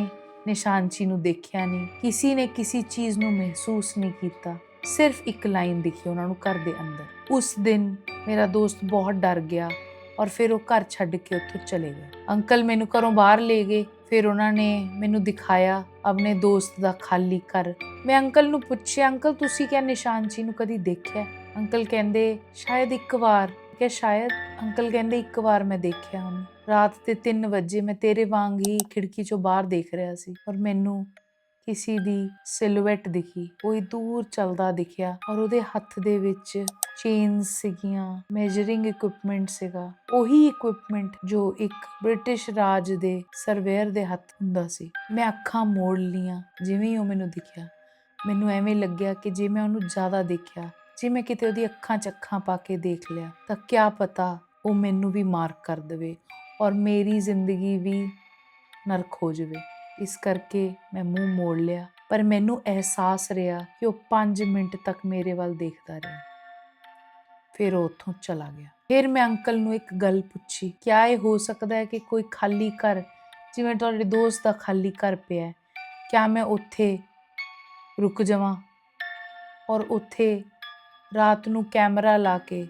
ਨਿਸ਼ਾਨਚੀ ਨੂੰ ਦੇਖਿਆ ਨਹੀਂ, ਕਿਸੇ ਨੇ ਕਿਸੇ ਚੀਜ਼ ਨੂੰ ਮਹਿਸੂਸ ਨਹੀਂ ਕੀਤਾ, ਸਿਰਫ ਇੱਕ ਲਾਈਨ ਦਿਖੀ ਉਹਨਾਂ ਨੂੰ ਘਰ ਦੇ ਅੰਦਰ। ਉਸ ਦਿਨ ਮੇਰਾ ਦੋਸਤ ਬਹੁਤ ਡਰ ਗਿਆ ਔਰ ਫਿਰ ਉਹ ਘਰ ਛੱਡ ਕੇ ਉੱਥੋਂ ਚਲੇ ਗਏ। ਅੰਕਲ ਮੈਨੂੰ ਘਰੋਂ ਬਾਹਰ ਲੈ ਗਏ, ਫਿਰ ਉਹਨਾਂ ਨੇ ਮੈਨੂੰ ਦਿਖਾਇਆ ਆਪਣੇ ਦੋਸਤ ਦਾ ਖਾਲੀ ਘਰ। ਮੈਂ ਅੰਕਲ ਨੂੰ ਪੁੱਛਿਆ ਅੰਕਲ ਤੁਸੀਂ ਕਿਆ ਨਿਸ਼ਾਨਚੀ ਨੂੰ ਕਦੀ ਦੇਖਿਆ? ਅੰਕਲ ਕਹਿੰਦੇ ਸ਼ਾਇਦ 1 ਵਾਰ। ਕਿ ਸ਼ਾਇਦ? ਅੰਕਲ ਕਹਿੰਦੇ 1 ਵਾਰ ਮੈਂ ਦੇਖਿਆ ਉਹਨੂੰ, ਰਾਤ ਦੇ 3 ਵਜੇ ਮੈਂ ਤੇਰੇ ਵਾਂਗ ਹੀ ਖਿੜਕੀ 'ਚੋਂ ਬਾਹਰ ਦੇਖ ਰਿਹਾ ਸੀ ਔਰ ਮੈਨੂੰ ਕਿਸੇ ਦੀ ਸਿਲੂਏਟ ਦਿਖੀ, ਕੋਈ ਦੂਰ ਚੱਲਦਾ ਦਿਖਿਆ ਔਰ ਉਹਦੇ ਹੱਥ ਦੇ ਵਿੱਚ ਚੇਨਸ ਸੀਗੀਆਂ, ਮੈਜਰਿੰਗ ਇਕੁਇਪਮੈਂਟ ਸੀਗਾ, ਉਹੀ ਇਕੁਇਪਮੈਂਟ ਜੋ ਇੱਕ ਬ੍ਰਿਟਿਸ਼ ਰਾਜ ਦੇ ਸਰਵੇਅਰ ਦੇ ਹੱਥ ਹੁੰਦਾ ਸੀ। ਮੈਂ ਅੱਖਾਂ ਮੋੜ ਲੀਆਂ ਜਿਵੇਂ ਹੀ ਉਹ ਮੈਨੂੰ ਦਿਖਿਆ। ਮੈਨੂੰ ਐਵੇਂ ਲੱਗਿਆ ਕਿ ਜੇ ਮੈਂ ਉਹਨੂੰ ਜ਼ਿਆਦਾ ਦੇਖਿਆ, ਜੇ ਮੈਂ ਕਿਤੇ ਉਹਦੀ ਅੱਖਾਂ 'ਚ ਅੱਖਾਂ ਪਾ ਕੇ ਦੇਖ ਲਿਆ ਤਾਂ ਕਿਆ ਪਤਾ ਉਹ ਮੈਨੂੰ ਵੀ ਮਾਰਕ ਕਰ ਦੇਵੇ ਔਰ ਮੇਰੀ ਜ਼ਿੰਦਗੀ ਵੀ ਨਰਕ ਹੋ ਜਾਵੇ। ਇਸ ਕਰਕੇ ਮੈਂ ਮੂੰਹ ਮੋੜ ਲਿਆ, ਪਰ ਮੈਨੂੰ ਅਹਿਸਾਸ ਰਿਹਾ ਕਿ ਉਹ 5 ਮਿੰਟ ਤੱਕ ਮੇਰੇ ਵੱਲ ਦੇਖਦਾ ਰਿਹਾ। ਫਿਰ ਉਹ ਉੱਥੋਂ ਚਲਾ ਗਿਆ। ਫਿਰ ਮੈਂ ਅੰਕਲ ਨੂੰ ਇੱਕ ਗੱਲ ਪੁੱਛੀ, ਕਿਆ ਇਹ ਹੋ ਸਕਦਾ ਹੈ ਕਿ ਕੋਈ ਖਾਲੀ ਘਰ, ਜਿਵੇਂ ਤੁਹਾਡੇ ਦੋਸਤ ਦਾ ਖਾਲੀ ਘਰ ਪਿਆ ਹੈ, ਕਿਆ ਮੈਂ ਉੱਥੇ ਰੁਕ ਜਾਵਾਂ ਔਰ ਉੱਥੇ ਰਾਤ ਨੂੰ ਕੈਮਰਾ ਲਾ ਕੇ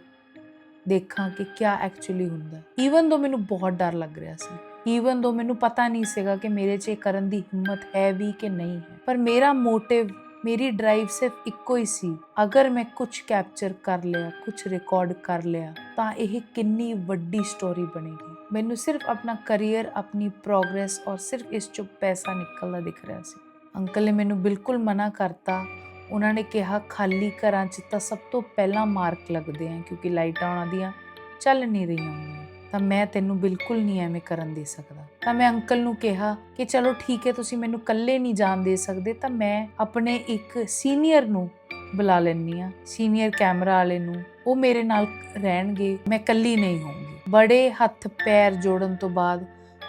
ਦੇਖਾਂ ਕਿ ਕਿਆ ਐਕਚੁਅਲੀ ਹੁੰਦਾ। ਈਵਨ ਦੋ ਮੈਨੂੰ ਬਹੁਤ ਡਰ ਲੱਗ ਰਿਹਾ ਸੀ, ਈਵਨ ਦੋ ਮੈਨੂੰ ਪਤਾ ਨਹੀਂ ਸੀਗਾ ਕਿ ਮੇਰੇ 'ਚ ਇਹ ਕਰਨ ਦੀ ਹਿੰਮਤ ਹੈ ਵੀ ਕਿ ਨਹੀਂ ਹੈ, ਪਰ ਮੇਰਾ ਮੋਟਿਵ, ਮੇਰੀ ਡਰਾਈਵ ਸਿਰਫ ਇੱਕੋ ਹੀ ਸੀ, ਅਗਰ ਮੈਂ ਕੁਝ ਕੈਪਚਰ ਕਰ ਲਿਆ, ਕੁਝ ਰਿਕਾਰਡ ਕਰ ਲਿਆ ਤਾਂ ਇਹ ਕਿੰਨੀ ਵੱਡੀ ਸਟੋਰੀ ਬਣੇਗੀ। ਮੈਨੂੰ ਸਿਰਫ ਆਪਣਾ ਕਰੀਅਰ, ਆਪਣੀ ਪ੍ਰੋਗਰੈਸ ਔਰ ਸਿਰਫ ਇਸ 'ਚੋਂ ਪੈਸਾ ਨਿਕਲਦਾ ਦਿਖ ਰਿਹਾ ਸੀ। ਅੰਕਲ ਨੇ ਮੈਨੂੰ ਬਿਲਕੁਲ ਮਨਾ ਕਰਤਾ। ਉਹਨਾਂ ਨੇ ਕਿਹਾ ਖਾਲੀ ਘਰਾਂ 'ਚ ਤਾਂ ਸਭ ਤੋਂ ਪਹਿਲਾਂ ਮਾਰਕ ਲੱਗਦੇ ਆ, ਕਿਉਂਕਿ ਲਾਈਟਾਂ ਉਹਨਾਂ ਦੀਆਂ ਚੱਲ ਨਹੀਂ ਰਹੀਆਂ ਹੁੰਦੀਆਂ, ਤਾਂ ਮੈਂ ਤੈਨੂੰ ਬਿਲਕੁਲ ਨਹੀਂ ਐਵੇਂ ਕਰਨ ਦੇ ਸਕਦਾ। ਤਾਂ ਮੈਂ ਅੰਕਲ ਨੂੰ ਕਿਹਾ ਕਿ ਚਲੋ ਠੀਕ ਹੈ, ਤੁਸੀਂ ਮੈਨੂੰ ਇਕੱਲੇ ਨਹੀਂ ਜਾਣ ਦੇ ਸਕਦੇ, ਤਾਂ ਮੈਂ ਆਪਣੇ ਇੱਕ ਸੀਨੀਅਰ ਨੂੰ ਬੁਲਾ ਲੈਂਦੀ ਹਾਂ, ਸੀਨੀਅਰ ਕੈਮਰਾ ਵਾਲੇ ਨੂੰ, ਉਹ ਮੇਰੇ ਨਾਲ ਰਹਿਣਗੇ, ਮੈਂ ਇਕੱਲੀ ਨਹੀਂ ਹੋਊਂਗੀ। ਬੜੇ ਹੱਥ ਪੈਰ ਜੋੜਨ ਤੋਂ ਬਾਅਦ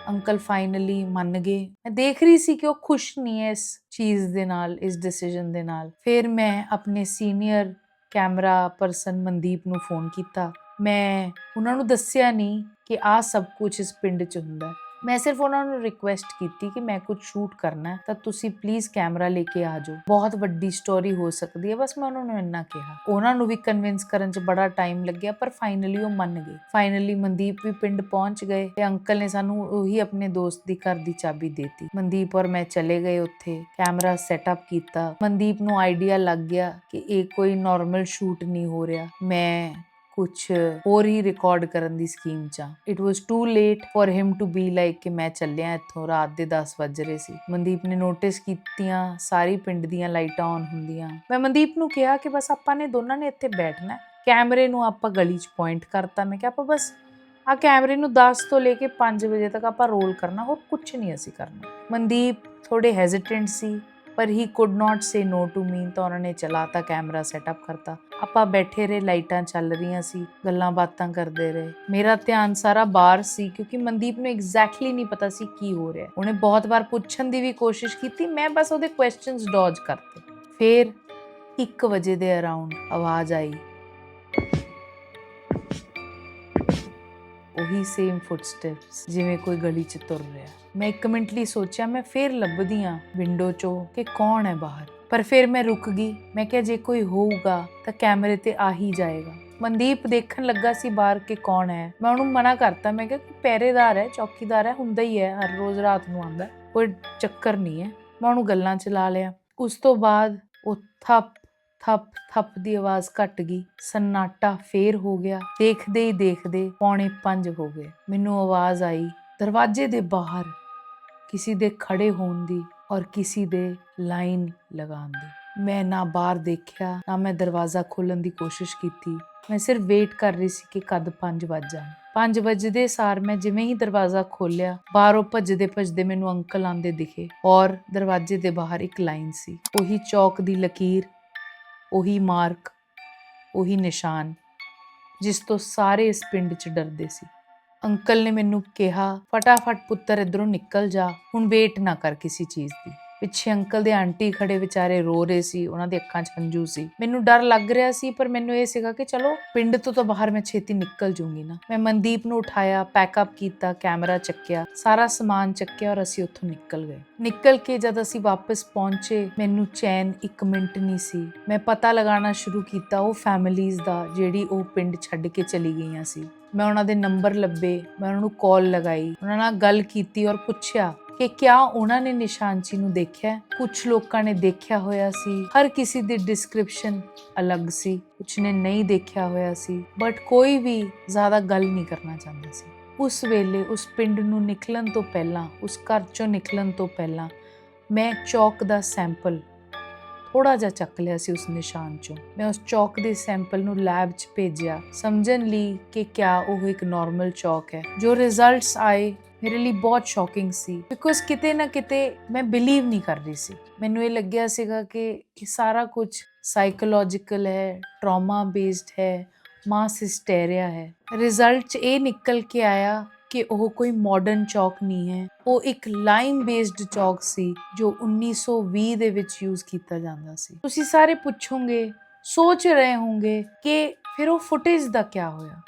ਅੰਕਲ ਫਾਈਨਲੀ ਮੰਨ ਗਏ। ਮੈਂ ਦੇਖ ਰਹੀ ਸੀ ਕਿ ਉਹ ਖੁਸ਼ ਨਹੀਂ ਹੈ ਇਸ ਚੀਜ਼ ਦੇ ਨਾਲ, ਇਸ ਡਿਸੀਜਨ ਦੇ ਨਾਲ। ਫਿਰ ਮੈਂ ਆਪਣੇ ਸੀਨੀਅਰ ਕੈਮਰਾ ਪਰਸਨ ਮਨਦੀਪ ਨੂੰ ਫੋਨ ਕੀਤਾ। ਮੈਂ ਉਹਨਾਂ ਨੂੰ ਦੱਸਿਆ ਨਹੀਂ ਕਿ ਆਹ ਸਭ ਕੁਝ ਇਸ ਪਿੰਡ 'ਚ ਹੁੰਦਾ। ਮੈਂ ਸਿਰਫ ਉਹਨਾਂ ਨੂੰ ਰਿਕੁਐਸਟ ਕੀਤੀ ਕਿ ਮੈਂ ਕੁਝ ਸ਼ੂਟ ਕਰਨਾ, ਤਾਂ ਤੁਸੀਂ ਪਲੀਜ਼ ਕੈਮਰਾ ਲੈ ਕੇ ਆ ਜਾਓ, ਬਹੁਤ ਵੱਡੀ ਸਟੋਰੀ ਹੋ ਸਕਦੀ ਹੈ। ਬਸ ਮੈਂ ਉਹਨਾਂ ਨੂੰ ਇੰਨਾ ਕਿਹਾ। ਉਹਨਾਂ ਨੂੰ ਵੀ ਕਨਵਿੰਸ ਕਰਨ 'ਚ ਬੜਾ ਟਾਈਮ ਲੱਗਿਆ, ਪਰ ਫਾਈਨਲੀ ਉਹ ਮੰਨ ਗਏ। ਫਾਈਨਲੀ ਮਨਦੀਪ ਵੀ ਪਿੰਡ ਪਹੁੰਚ ਗਏ ਤੇ ਅੰਕਲ ਨੇ ਸਾਨੂੰ ਉਹੀ ਆਪਣੇ ਦੋਸਤ ਦੀ ਘਰ ਦੀ ਚਾਬੀ ਦੇਤੀ। ਮਨਦੀਪ ਔਰ ਮੈਂ ਚਲੇ ਗਏ ਉੱਥੇ, ਕੈਮਰਾ ਸੈਟਅਪ ਕੀਤਾ। ਮਨਦੀਪ ਨੂੰ ਆਈਡੀਆ ਲੱਗ ਗਿਆ ਕਿ ਇਹ ਕੋਈ ਨਾਰਮਲ ਸ਼ੂਟ ਨਹੀਂ ਹੋ ਰਿਹਾ, ਮੈਂ ਕੁਛ ਹੋਰ ਹੀ ਰਿਕਾਰਡ ਕਰਨ ਦੀ ਸਕੀਮ 'ਚ। It was too late for him to be like ਕਿ ਮੈਂ ਚੱਲਿਆ ਇੱਥੋਂ, ਰਾਤ ਦੇ 10 ਵੱਜ ਰਹੇ ਸੀ। ਮਨਦੀਪ ਨੇ ਨੋਟਿਸ ਕੀਤੀਆਂ ਸਾਰੀ ਪਿੰਡ ਦੀਆਂ ਲਾਈਟਾਂ ਔਨ ਹੁੰਦੀਆਂ। ਮੈਂ ਮਨਦੀਪ ਨੂੰ ਕਿਹਾ ਕਿ ਬਸ ਆਪਾਂ ਨੇ ਦੋਨਾਂ ਨੇ ਇੱਥੇ ਬੈਠਣਾ, ਕੈਮਰੇ ਨੂੰ ਆਪਾਂ ਗਲੀ 'ਚ ਪੁਆਇੰਟ ਕਰਤਾ। ਮੈਂ ਕਿਹਾ ਆਪਾਂ ਬਸ ਆ ਕੈਮਰੇ ਨੂੰ 10 ਤੋਂ ਲੈ ਕੇ 5 ਵਜੇ ਤੱਕ ਆਪਾਂ ਰੋਲ ਕਰਨਾ, ਹੋਰ ਕੁਛ ਨਹੀਂ ਅਸੀਂ ਕਰਨਾ। ਮਨਦੀਪ ਥੋੜੇ ਹੈਜ਼ੀਟੈਂਟ ਸੀ, ਪਰ ਹੀ could not say no to me, ਤਾਂ ਉਹਨਾਂ ਨੇ ਚਲਾਤਾ, ਕੈਮਰਾ ਸੈਟਅਪ ਕਰਤਾ। ਆਪਾਂ ਬੈਠੇ ਰਹੇ, ਲਾਈਟਾਂ ਚੱਲ ਰਹੀਆਂ ਸੀ, ਗੱਲਾਂ ਬਾਤਾਂ ਕਰਦੇ ਰਹੇ। ਮੇਰਾ ਧਿਆਨ ਸਾਰਾ ਬਾਹਰ ਸੀ, ਕਿਉਂਕਿ ਮਨਦੀਪ ਨੂੰ ਐਗਜ਼ੈਕਟਲੀ ਨਹੀਂ ਪਤਾ ਸੀ ਕੀ ਹੋ ਰਿਹਾ। ਉਹਨੇ ਬਹੁਤ ਵਾਰ ਪੁੱਛਣ ਦੀ ਵੀ ਕੋਸ਼ਿਸ਼ ਕੀਤੀ, ਮੈਂ ਬਸ ਉਹਦੇ ਕੁਐਸਚਨਸ ਡੌਜ ਕਰਤੇ। ਫਿਰ 1 ਵਜੇ ਦੇ ਅਰਾਊਂਡ ਆਵਾਜ਼ ਆਈ, ਉਹੀ ਸੇਮ ਫੁੱਟਸਟੈਪਸ, ਜਿਵੇਂ ਕੋਈ ਗਲੀ 'ਚ ਤੁਰ ਰਿਹਾ। ਮੈਂ 1 ਮਿੰਟ ਲਈ ਸੋਚਿਆ, ਮੈਂ ਫਿਰ ਲੱਭਦੀ ਹਾਂ ਵਿੰਡੋ 'ਚੋਂ ਕਿ ਕੌਣ ਹੈ ਬਾਹਰ, ਪਰ ਫਿਰ ਮੈਂ ਰੁਕ ਗਈ। ਮੈਂ ਕਿਹਾ ਜੇ ਕੋਈ ਹੋਊਗਾ ਤਾਂ ਕੈਮਰੇ ਤੇ ਆ ਹੀ ਜਾਏਗਾ। ਮਨਦੀਪ ਦੇਖਣ ਲੱਗਾ ਸੀ ਬਾਹਰ ਕਿ ਕੌਣ ਹੈ। ਮੈਂ ਉਹਨੂੰ ਮਨਾ ਕਰਤਾ, ਮੈਂ ਕਿਹਾ ਕਿ ਪਹਿਰੇਦਾਰ ਹੈ, ਚੌਕੀਦਾਰ ਹੈ, ਹੁੰਦਾ ਹੀ ਹੈ, ਹਰ ਰੋਜ਼ ਰਾਤ ਨੂੰ ਆਉਂਦਾ, ਕੋਈ ਚੱਕਰ ਨਹੀਂ ਹੈ। ਮੈਂ ਉਹਨੂੰ ਗੱਲਾਂ 'ਚ ਲਾ ਲਿਆ। ਉਸ ਤੋਂ ਬਾਅਦ ਉਹ ਥੱਪ ਥੱਪ ਥੱਪ ਦੀ ਆਵਾਜ਼ ਘਟ ਗਈ, ਸन्नाटा ਫੇਰ ਹੋ ਗਿਆ। ਦੇਖਦੇ ਹੀ ਦੇਖਦੇ 4:45 ਹੋ ਗਏ। ਮੈਨੂੰ ਆਵਾਜ਼ ਆਈ ਦਰਵਾਜ਼ੇ ਦੇ ਬਾਹਰ ਕਿਸੇ ਦੇ ਖੜੇ ਹੋਣ ਦੀ ਔਰ ਕਿਸੇ ਦੇ ਲਾਈਨ ਲਗਾਉਣ ਦੀ। ਮੈਂ ਨਾ ਬਾਹਰ ਦੇਖਿਆ, ਨਾ ਮੈਂ ਦਰਵਾਜ਼ਾ ਖੋਲ੍ਹਣ ਦੀ ਕੋਸ਼ਿਸ਼ ਕੀਤੀ। ਮੈਂ ਸਿਰਫ ਵੇਟ ਕਰ ਰਹੀ ਸੀ ਕਿ ਕਦ 5 ਵੱਜ ਜਾਣ। 5 ਵਜਦੇ ਸਾਰ ਮੈਂ ਜਿਵੇਂ ਹੀ ਦਰਵਾਜ਼ਾ ਖੋਲ੍ਹਿਆ, ਬਾਹਰੋਂ ਭੱਜਦੇ ਭੱਜਦੇ ਮੈਨੂੰ ਅੰਕਲ ਆਂਦੇ ਦਿਖੇ ਔਰ ਦਰਵਾਜ਼ੇ ਦੇ ਬਾਹਰ ਇੱਕ ਲਾਈਨ ਸੀ, ਉਹੀ ਚੌਕ ਦੀ ਲਕੀਰ, ਉਹੀ ਮਾਰਕ, ਉਹੀ ਨਿਸ਼ਾਨ ਜਿਸ ਤੋਂ ਸਾਰੇ ਇਸ ਪਿੰਡ 'ਚ ਡਰਦੇ ਸੀ। ਅੰਕਲ ਨੇ ਮੈਨੂੰ ਕਿਹਾ, ਫਟਾਫਟ ਪੁੱਤਰ ਇੱਧਰੋਂ ਨਿਕਲ ਜਾ, ਹੁਣ ਵੇਟ ਨਾ ਕਰ ਕਿਸੇ ਚੀਜ਼ ਦੀ। ਪਿੱਛੇ ਅੰਕਲ ਦੇ ਆਂਟੀ ਖੜੇ ਵਿਚਾਰੇ ਰੋ ਰਹੇ ਸੀ, ਉਹਨਾਂ ਦੇ ਅੱਖਾਂ 'ਚ ਹੰਝੂ ਸੀ। ਮੈਨੂੰ ਡਰ ਲੱਗ ਰਿਹਾ ਸੀ, ਪਰ ਮੈਨੂੰ ਇਹ ਸੀਗਾ ਕਿ ਚਲੋ ਪਿੰਡ ਤੋਂ ਤਾਂ ਬਾਹਰ ਮੈਂ ਛੇਤੀ ਨਿਕਲ ਜੂੰਗੀ ਨਾ। ਮੈਂ ਮਨਦੀਪ ਨੂੰ ਉਠਾਇਆ, ਪੈਕਅਪ ਕੀਤਾ, ਕੈਮਰਾ ਚੱਕਿਆ, ਸਾਰਾ ਸਮਾਨ ਚੱਕਿਆ ਔਰ ਅਸੀਂ ਉੱਥੋਂ ਨਿਕਲ ਗਏ। ਨਿਕਲ ਕੇ ਜਦ ਅਸੀਂ ਵਾਪਸ ਪਹੁੰਚੇ, ਮੈਨੂੰ ਚੈਨ 1 ਮਿੰਟ ਨਹੀਂ ਸੀ। ਮੈਂ ਪਤਾ ਲਗਾਉਣਾ ਸ਼ੁਰੂ ਕੀਤਾ ਉਹ ਫੈਮਿਲੀਜ਼ ਦਾ ਜਿਹੜੀ ਉਹ ਪਿੰਡ ਛੱਡ ਕੇ ਚਲੀ ਗਈਆਂ ਸੀ। ਮੈਂ ਉਹਨਾਂ ਦੇ ਨੰਬਰ ਲੱਭੇ, ਮੈਂ ਉਹਨਾਂ ਨੂੰ ਕਾਲ ਲਗਾਈ, ਉਹਨਾਂ ਨਾਲ ਗੱਲ ਕੀਤੀ ਔਰ ਪੁੱਛਿਆ ਕਿ ਕਿਆ ਉਹਨਾਂ ਨੇ ਨਿਸ਼ਾਨਚੀ ਨੂੰ ਦੇਖਿਆ। ਕੁਝ ਲੋਕਾਂ ਨੇ ਦੇਖਿਆ ਹੋਇਆ ਸੀ, ਹਰ ਕਿਸੇ ਦੀ ਡਿਸਕ੍ਰਿਪਸ਼ਨ ਅਲੱਗ ਸੀ, ਕੁਝ ਨੇ ਨਹੀਂ ਦੇਖਿਆ ਹੋਇਆ ਸੀ, ਬਟ ਕੋਈ ਵੀ ਜ਼ਿਆਦਾ ਗੱਲ ਨਹੀਂ ਕਰਨਾ ਚਾਹੁੰਦਾ ਸੀ। ਉਸ ਵੇਲੇ ਉਸ ਪਿੰਡ ਨੂੰ ਨਿਕਲਣ ਤੋਂ ਪਹਿਲਾਂ, ਉਸ ਘਰ ਚੋਂ ਨਿਕਲਣ ਤੋਂ ਪਹਿਲਾਂ ਮੈਂ ਚੌਕ ਦਾ ਸੈਂਪਲ ਥੋੜਾ ਜਿਹਾ ਚੱਕ ਲਿਆ ਸੀ ਉਸ ਨਿਸ਼ਾਨ ਚੋਂ। ਮੈਂ ਉਸ ਚੌਕ ਦੇ ਸੈਂਪਲ ਨੂੰ ਲੈਬ 'ਚ ਭੇਜਿਆ ਸਮਝਣ ਲਈ ਕਿ ਕਿਆ ਉਹ ਇੱਕ ਨਾਰਮਲ ਚੌਕ ਹੈ। ਜੋ ਰਿਜ਼ਲਟਸ ਆਏ ਮੇਰੇ ਲਈ ਬਹੁਤ ਸ਼ੌਕਿੰਗ ਸੀ, ਬਿਕੋਜ਼ ਕਿਤੇ ਨਾ ਕਿਤੇ ਮੈਂ ਬਿਲੀਵ ਨਹੀਂ ਕਰ ਰਹੀ ਸੀ। ਮੈਨੂੰ ਇਹ ਲੱਗਿਆ ਸੀਗਾ ਕਿ ਸਾਰਾ ਕੁਝ ਸਾਈਕੋਲੋਜੀਕਲ ਹੈ, ਟਰਾਮਾ ਬੇਸਡ ਹੈ, ਮਾਸ ਹਿਸਟੇਰੀਆ ਹੈ। ਰਿਜ਼ਲਟ 'ਚ ਇਹ ਨਿਕਲ ਕੇ ਆਇਆ ਕਿ ਉਹ ਕੋਈ ਮਾਡਰਨ ਚੌਕ ਨਹੀਂ ਹੈ, ਉਹ ਇੱਕ ਲਾਈਮ ਬੇਸਡ ਚੌਕ ਸੀ ਜੋ 1920 ਦੇ ਵਿੱਚ ਯੂਜ਼ ਕੀਤਾ ਜਾਂਦਾ ਸੀ। ਤੁਸੀਂ ਸਾਰੇ ਪੁੱਛੋਗੇ, ਸੋਚ ਰਹੇ ਹੋਵੋਗੇ ਕਿ ਫਿਰ ਉਹ ਫੁਟੇਜ ਦਾ ਕੀ ਹੋਇਆ,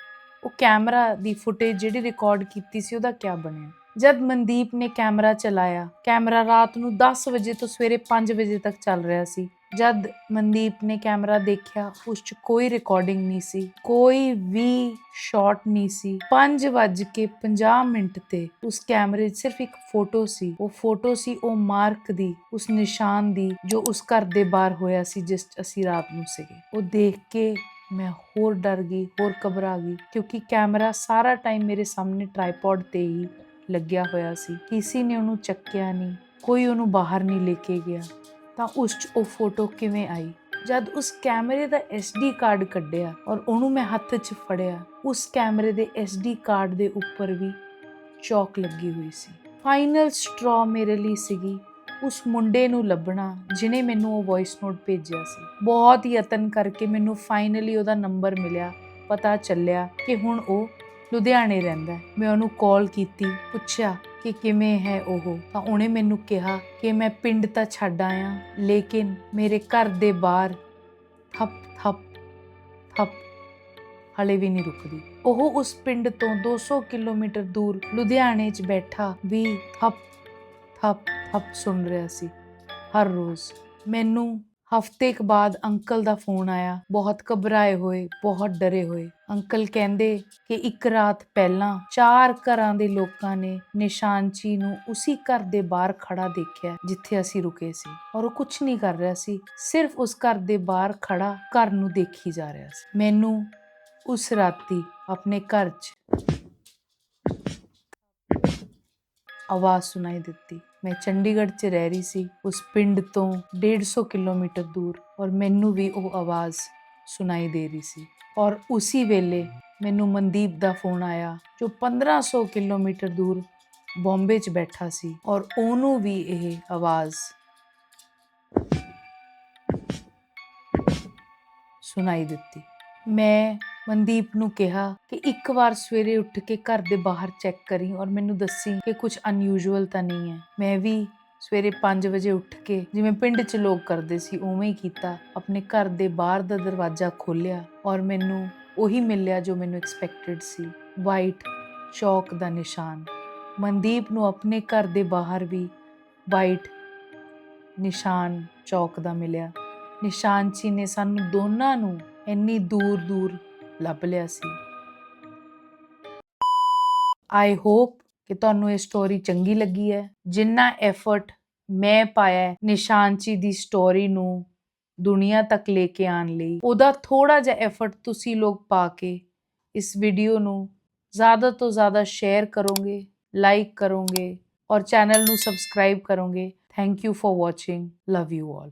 ਉਹ ਕੈਮਰਾ ਦੀ ਫੁਟੇਜ ਜਿਹੜੀ ਰਿਕਾਰਡ ਕੀਤੀ ਸੀ ਉਹਦਾ ਕੀ ਬਣਿਆ। ਜਦ ਮਨਦੀਪ ਨੇ ਕੈਮਰਾ ਚਲਾਇਆ, ਕੈਮਰਾ ਰਾਤ ਨੂੰ 10 ਵਜੇ ਤੋਂ ਸਵੇਰੇ 5 ਵਜੇ ਤੱਕ ਚੱਲ ਰਿਹਾ ਸੀ। ਜਦ ਮਨਦੀਪ ਨੇ ਕੈਮਰਾ ਦੇਖਿਆ, ਉਸ 'ਚ ਕੋਈ ਰਿਕਾਰਡਿੰਗ ਨਹੀਂ ਸੀ, ਕੋਈ ਵੀ ਸ਼ਾਟ ਨਹੀਂ ਸੀ। 5:50 ਤੇ ਉਸ ਕੈਮਰੇ 'ਚ ਸਿਰਫ ਇੱਕ ਫੋਟੋ ਸੀ। ਉਹ ਫੋਟੋ ਸੀ ਉਹ ਮਾਰਕ ਦੀ, ਉਸ ਨਿਸ਼ਾਨ ਦੀ ਜੋ ਉਸ ਘਰ ਦੇ ਬਾਹਰ ਹੋਇਆ ਸੀ ਜਿਸ 'ਚ ਅਸੀਂ ਰਾਤ ਨੂੰ ਸੀਗੇ। ਉਹ ਦੇਖ ਕੇ ਮੈਂ ਹੋਰ ਡਰ ਗਈ, ਹੋਰ ਘਬਰਾ ਗਈ, ਕਿਉਂਕਿ ਕੈਮਰਾ ਸਾਰਾ ਟਾਈਮ ਮੇਰੇ ਸਾਹਮਣੇ ਟ੍ਰਾਈਪੋਡ ਤੇ ਹੀ ਲੱਗਿਆ ਹੋਇਆ ਸੀ। ਕਿਸੇ ਨੇ ਉਹਨੂੰ ਚੱਕਿਆ ਨਹੀਂ, ਕੋਈ ਉਹਨੂੰ ਬਾਹਰ ਨਹੀਂ ਲੈ ਕੇ ਗਿਆ। ਤਾਂ ਉਸ 'ਚ ਉਹ ਫੋਟੋ ਕਿਵੇਂ ਆਈ? ਜਦ ਉਸ ਕੈਮਰੇ ਦਾ SD ਕਾਰਡ ਕੱਢਿਆ ਔਰ ਉਹਨੂੰ ਮੈਂ ਹੱਥ 'ਚ ਫੜਿਆ, ਉਸ ਕੈਮਰੇ ਦੇ SD ਕਾਰਡ ਦੇ ਉੱਪਰ ਵੀ ਚੌਕ ਲੱਗੀ ਹੋਈ ਸੀ। ਫਾਈਨਲ ਸਟ੍ਰॉ ਮੇਰੇ ਲਈ ਸੀਗੀ ਉਸ ਮੁੰਡੇ ਨੂੰ ਲੱਭਣਾ ਜਿਹਨੇ ਮੈਨੂੰ ਉਹ ਵੌਇਸ ਨੋਟ ਭੇਜਿਆ ਸੀ। ਬਹੁਤ ਯਤਨ ਕਰਕੇ ਮੈਨੂੰ ਫਾਈਨਲੀ ਉਹਦਾ ਨੰਬਰ ਮਿਲਿਆ, ਪਤਾ ਚੱਲਿਆ ਕਿ ਹੁਣ ਉਹ ਲੁਧਿਆਣੇ ਰਹਿੰਦਾ। ਮੈਂ ਉਹਨੂੰ ਕਾਲ ਕੀਤੀ, ਪੁੱਛਿਆ ਕਿ ਕਿਵੇਂ ਹੈ ਉਹ, ਤਾਂ ਉਹਨੇ ਮੈਨੂੰ ਕਿਹਾ ਕਿ ਮੈਂ ਪਿੰਡ ਤਾਂ ਛੱਡ ਆਇਆ, ਲੇਕਿਨ ਮੇਰੇ ਘਰ ਦੇ ਬਾਹਰ ਥੱਪ ਥੱਪ ਥੱਪ ਹਲੇ ਵੀ ਨਹੀਂ ਰੁਕਦੀ। ਉਹ ਉਸ ਪਿੰਡ ਤੋਂ 200 ਕਿਲੋਮੀਟਰ ਦੂਰ ਲੁਧਿਆਣੇ 'ਚ ਬੈਠਾ ਵੀ ਥੱਪ ਥੱਪ ਥੱਪ ਸੁਣ ਰਿਹਾ ਸੀ ਹਰ ਰੋਜ਼। ਮੈਨੂੰ ਹਫ਼ਤੇ ਕੁ ਬਾਅਦ ਅੰਕਲ ਦਾ ਫੋਨ ਆਇਆ, ਬਹੁਤ ਘਬਰਾਏ ਹੋਏ, ਬਹੁਤ ਡਰੇ ਹੋਏ। ਅੰਕਲ ਕਹਿੰਦੇ ਕਿ ਇੱਕ ਰਾਤ ਪਹਿਲਾਂ 4 ਘਰਾਂ ਦੇ ਲੋਕਾਂ ਨੇ ਨਿਸ਼ਾਨਚੀ ਨੂੰ ਉਸੇ ਘਰ ਦੇ ਬਾਹਰ ਖੜਾ ਦੇਖਿਆ ਜਿੱਥੇ ਅਸੀਂ ਰੁਕੇ ਸੀ, ਔਰ ਉਹ ਕੁਝ ਨਹੀਂ ਕਰ ਰਿਹਾ ਸੀ, ਸਿਰਫ ਉਸ ਘਰ ਦੇ ਬਾਹਰ ਖੜਾ ਘਰ ਨੂੰ ਦੇਖੀ ਜਾ ਰਿਹਾ ਸੀ। ਮੈਨੂੰ ਉਸ ਰਾਤੀ ਆਪਣੇ ਘਰ 'ਚ ਆਵਾਜ਼ ਸੁਣਾਈ ਦਿੱਤੀ। ਮੈਂ ਚੰਡੀਗੜ੍ਹ 'ਚ ਰਹਿ ਰਹੀ ਸੀ, ਉਸ ਪਿੰਡ ਤੋਂ 150 ਕਿਲੋਮੀਟਰ ਦੂਰ, ਔਰ ਮੈਨੂੰ ਵੀ ਉਹ ਆਵਾਜ਼ ਸੁਣਾਈ ਦੇ ਰਹੀ ਸੀ। ਔਰ ਉਸੇ ਵੇਲੇ ਮੈਨੂੰ ਮਨਦੀਪ ਦਾ ਫੋਨ ਆਇਆ ਜੋ 1500 ਕਿਲੋਮੀਟਰ ਦੂਰ ਬੰਬੇ 'ਚ ਬੈਠਾ ਸੀ, ਔਰ ਉਹਨੂੰ ਵੀ ਇਹ ਆਵਾਜ਼ ਸੁਣਾਈ ਦਿੱਤੀ। ਮੈਂ ਮਨਦੀਪ ਨੂੰ ਕਿਹਾ ਕਿ ਇੱਕ ਵਾਰ ਸਵੇਰੇ ਉੱਠ ਕੇ ਘਰ ਦੇ ਬਾਹਰ ਚੈੱਕ ਕਰੀ ਔਰ ਮੈਨੂੰ ਦੱਸੀ ਕਿ ਕੁਝ ਅਨਯੂਜੂਅਲ ਤਾਂ ਨਹੀਂ ਹੈ। ਮੈਂ ਵੀ ਸਵੇਰੇ 5 ਵਜੇ ਉੱਠ ਕੇ ਜਿਵੇਂ ਪਿੰਡ 'ਚ ਲੋਕ ਕਰਦੇ ਸੀ ਉਵੇਂ ਹੀ ਕੀਤਾ, ਆਪਣੇ ਘਰ ਦੇ ਬਾਹਰ ਦਾ ਦਰਵਾਜ਼ਾ ਖੋਲ੍ਹਿਆ ਔਰ ਮੈਨੂੰ ਉਹੀ ਮਿਲਿਆ ਜੋ ਮੈਨੂੰ ਐਕਸਪੈਕਟਡ ਸੀ, ਵਾਈਟ ਚੌਕ ਦਾ ਨਿਸ਼ਾਨ। ਮਨਦੀਪ ਨੂੰ ਆਪਣੇ ਘਰ ਦੇ ਬਾਹਰ ਵੀ ਵਾਈਟ ਨਿਸ਼ਾਨ ਚੌਕ ਦਾ ਮਿਲਿਆ। ਨਿਸ਼ਾਨਚੀ ਨੇ ਸਾਨੂੰ ਦੋਨਾਂ ਨੂੰ ਇੰਨੀ ਦੂਰ ਦੂਰ ਲੱਭ ਲਿਆ ਸੀ। ਆਈ ਹੋਪ ਕਿ ਤੁਹਾਨੂੰ ਇਹ ਸਟੋਰੀ ਚੰਗੀ ਲੱਗੀ ਹੈ। ਜਿੰਨਾ ਐਫਰਟ ਮੈਂ ਪਾਇਆ ਨਿਸ਼ਾਨਚੀ ਦੀ ਸਟੋਰੀ ਨੂੰ ਦੁਨੀਆ ਤੱਕ ਲੈ ਕੇ ਆਉਣ ਲਈ, ਉਹਦਾ ਥੋੜਾ ਜਿਹਾ ਐਫਰਟ ਤੁਸੀਂ ਲੋਕ ਪਾ ਕੇ ਇਸ ਵੀਡੀਓ ਨੂੰ ਜ਼ਿਆਦਾ ਤੋਂ ਜ਼ਿਆਦਾ ਸ਼ੇਅਰ ਕਰੋਗੇ, ਲਾਈਕ ਕਰੋਗੇ ਔਰ ਚੈਨਲ ਨੂੰ ਸਬਸਕ੍ਰਾਈਬ ਕਰੋਗੇ। Thank you for watching. Love you all.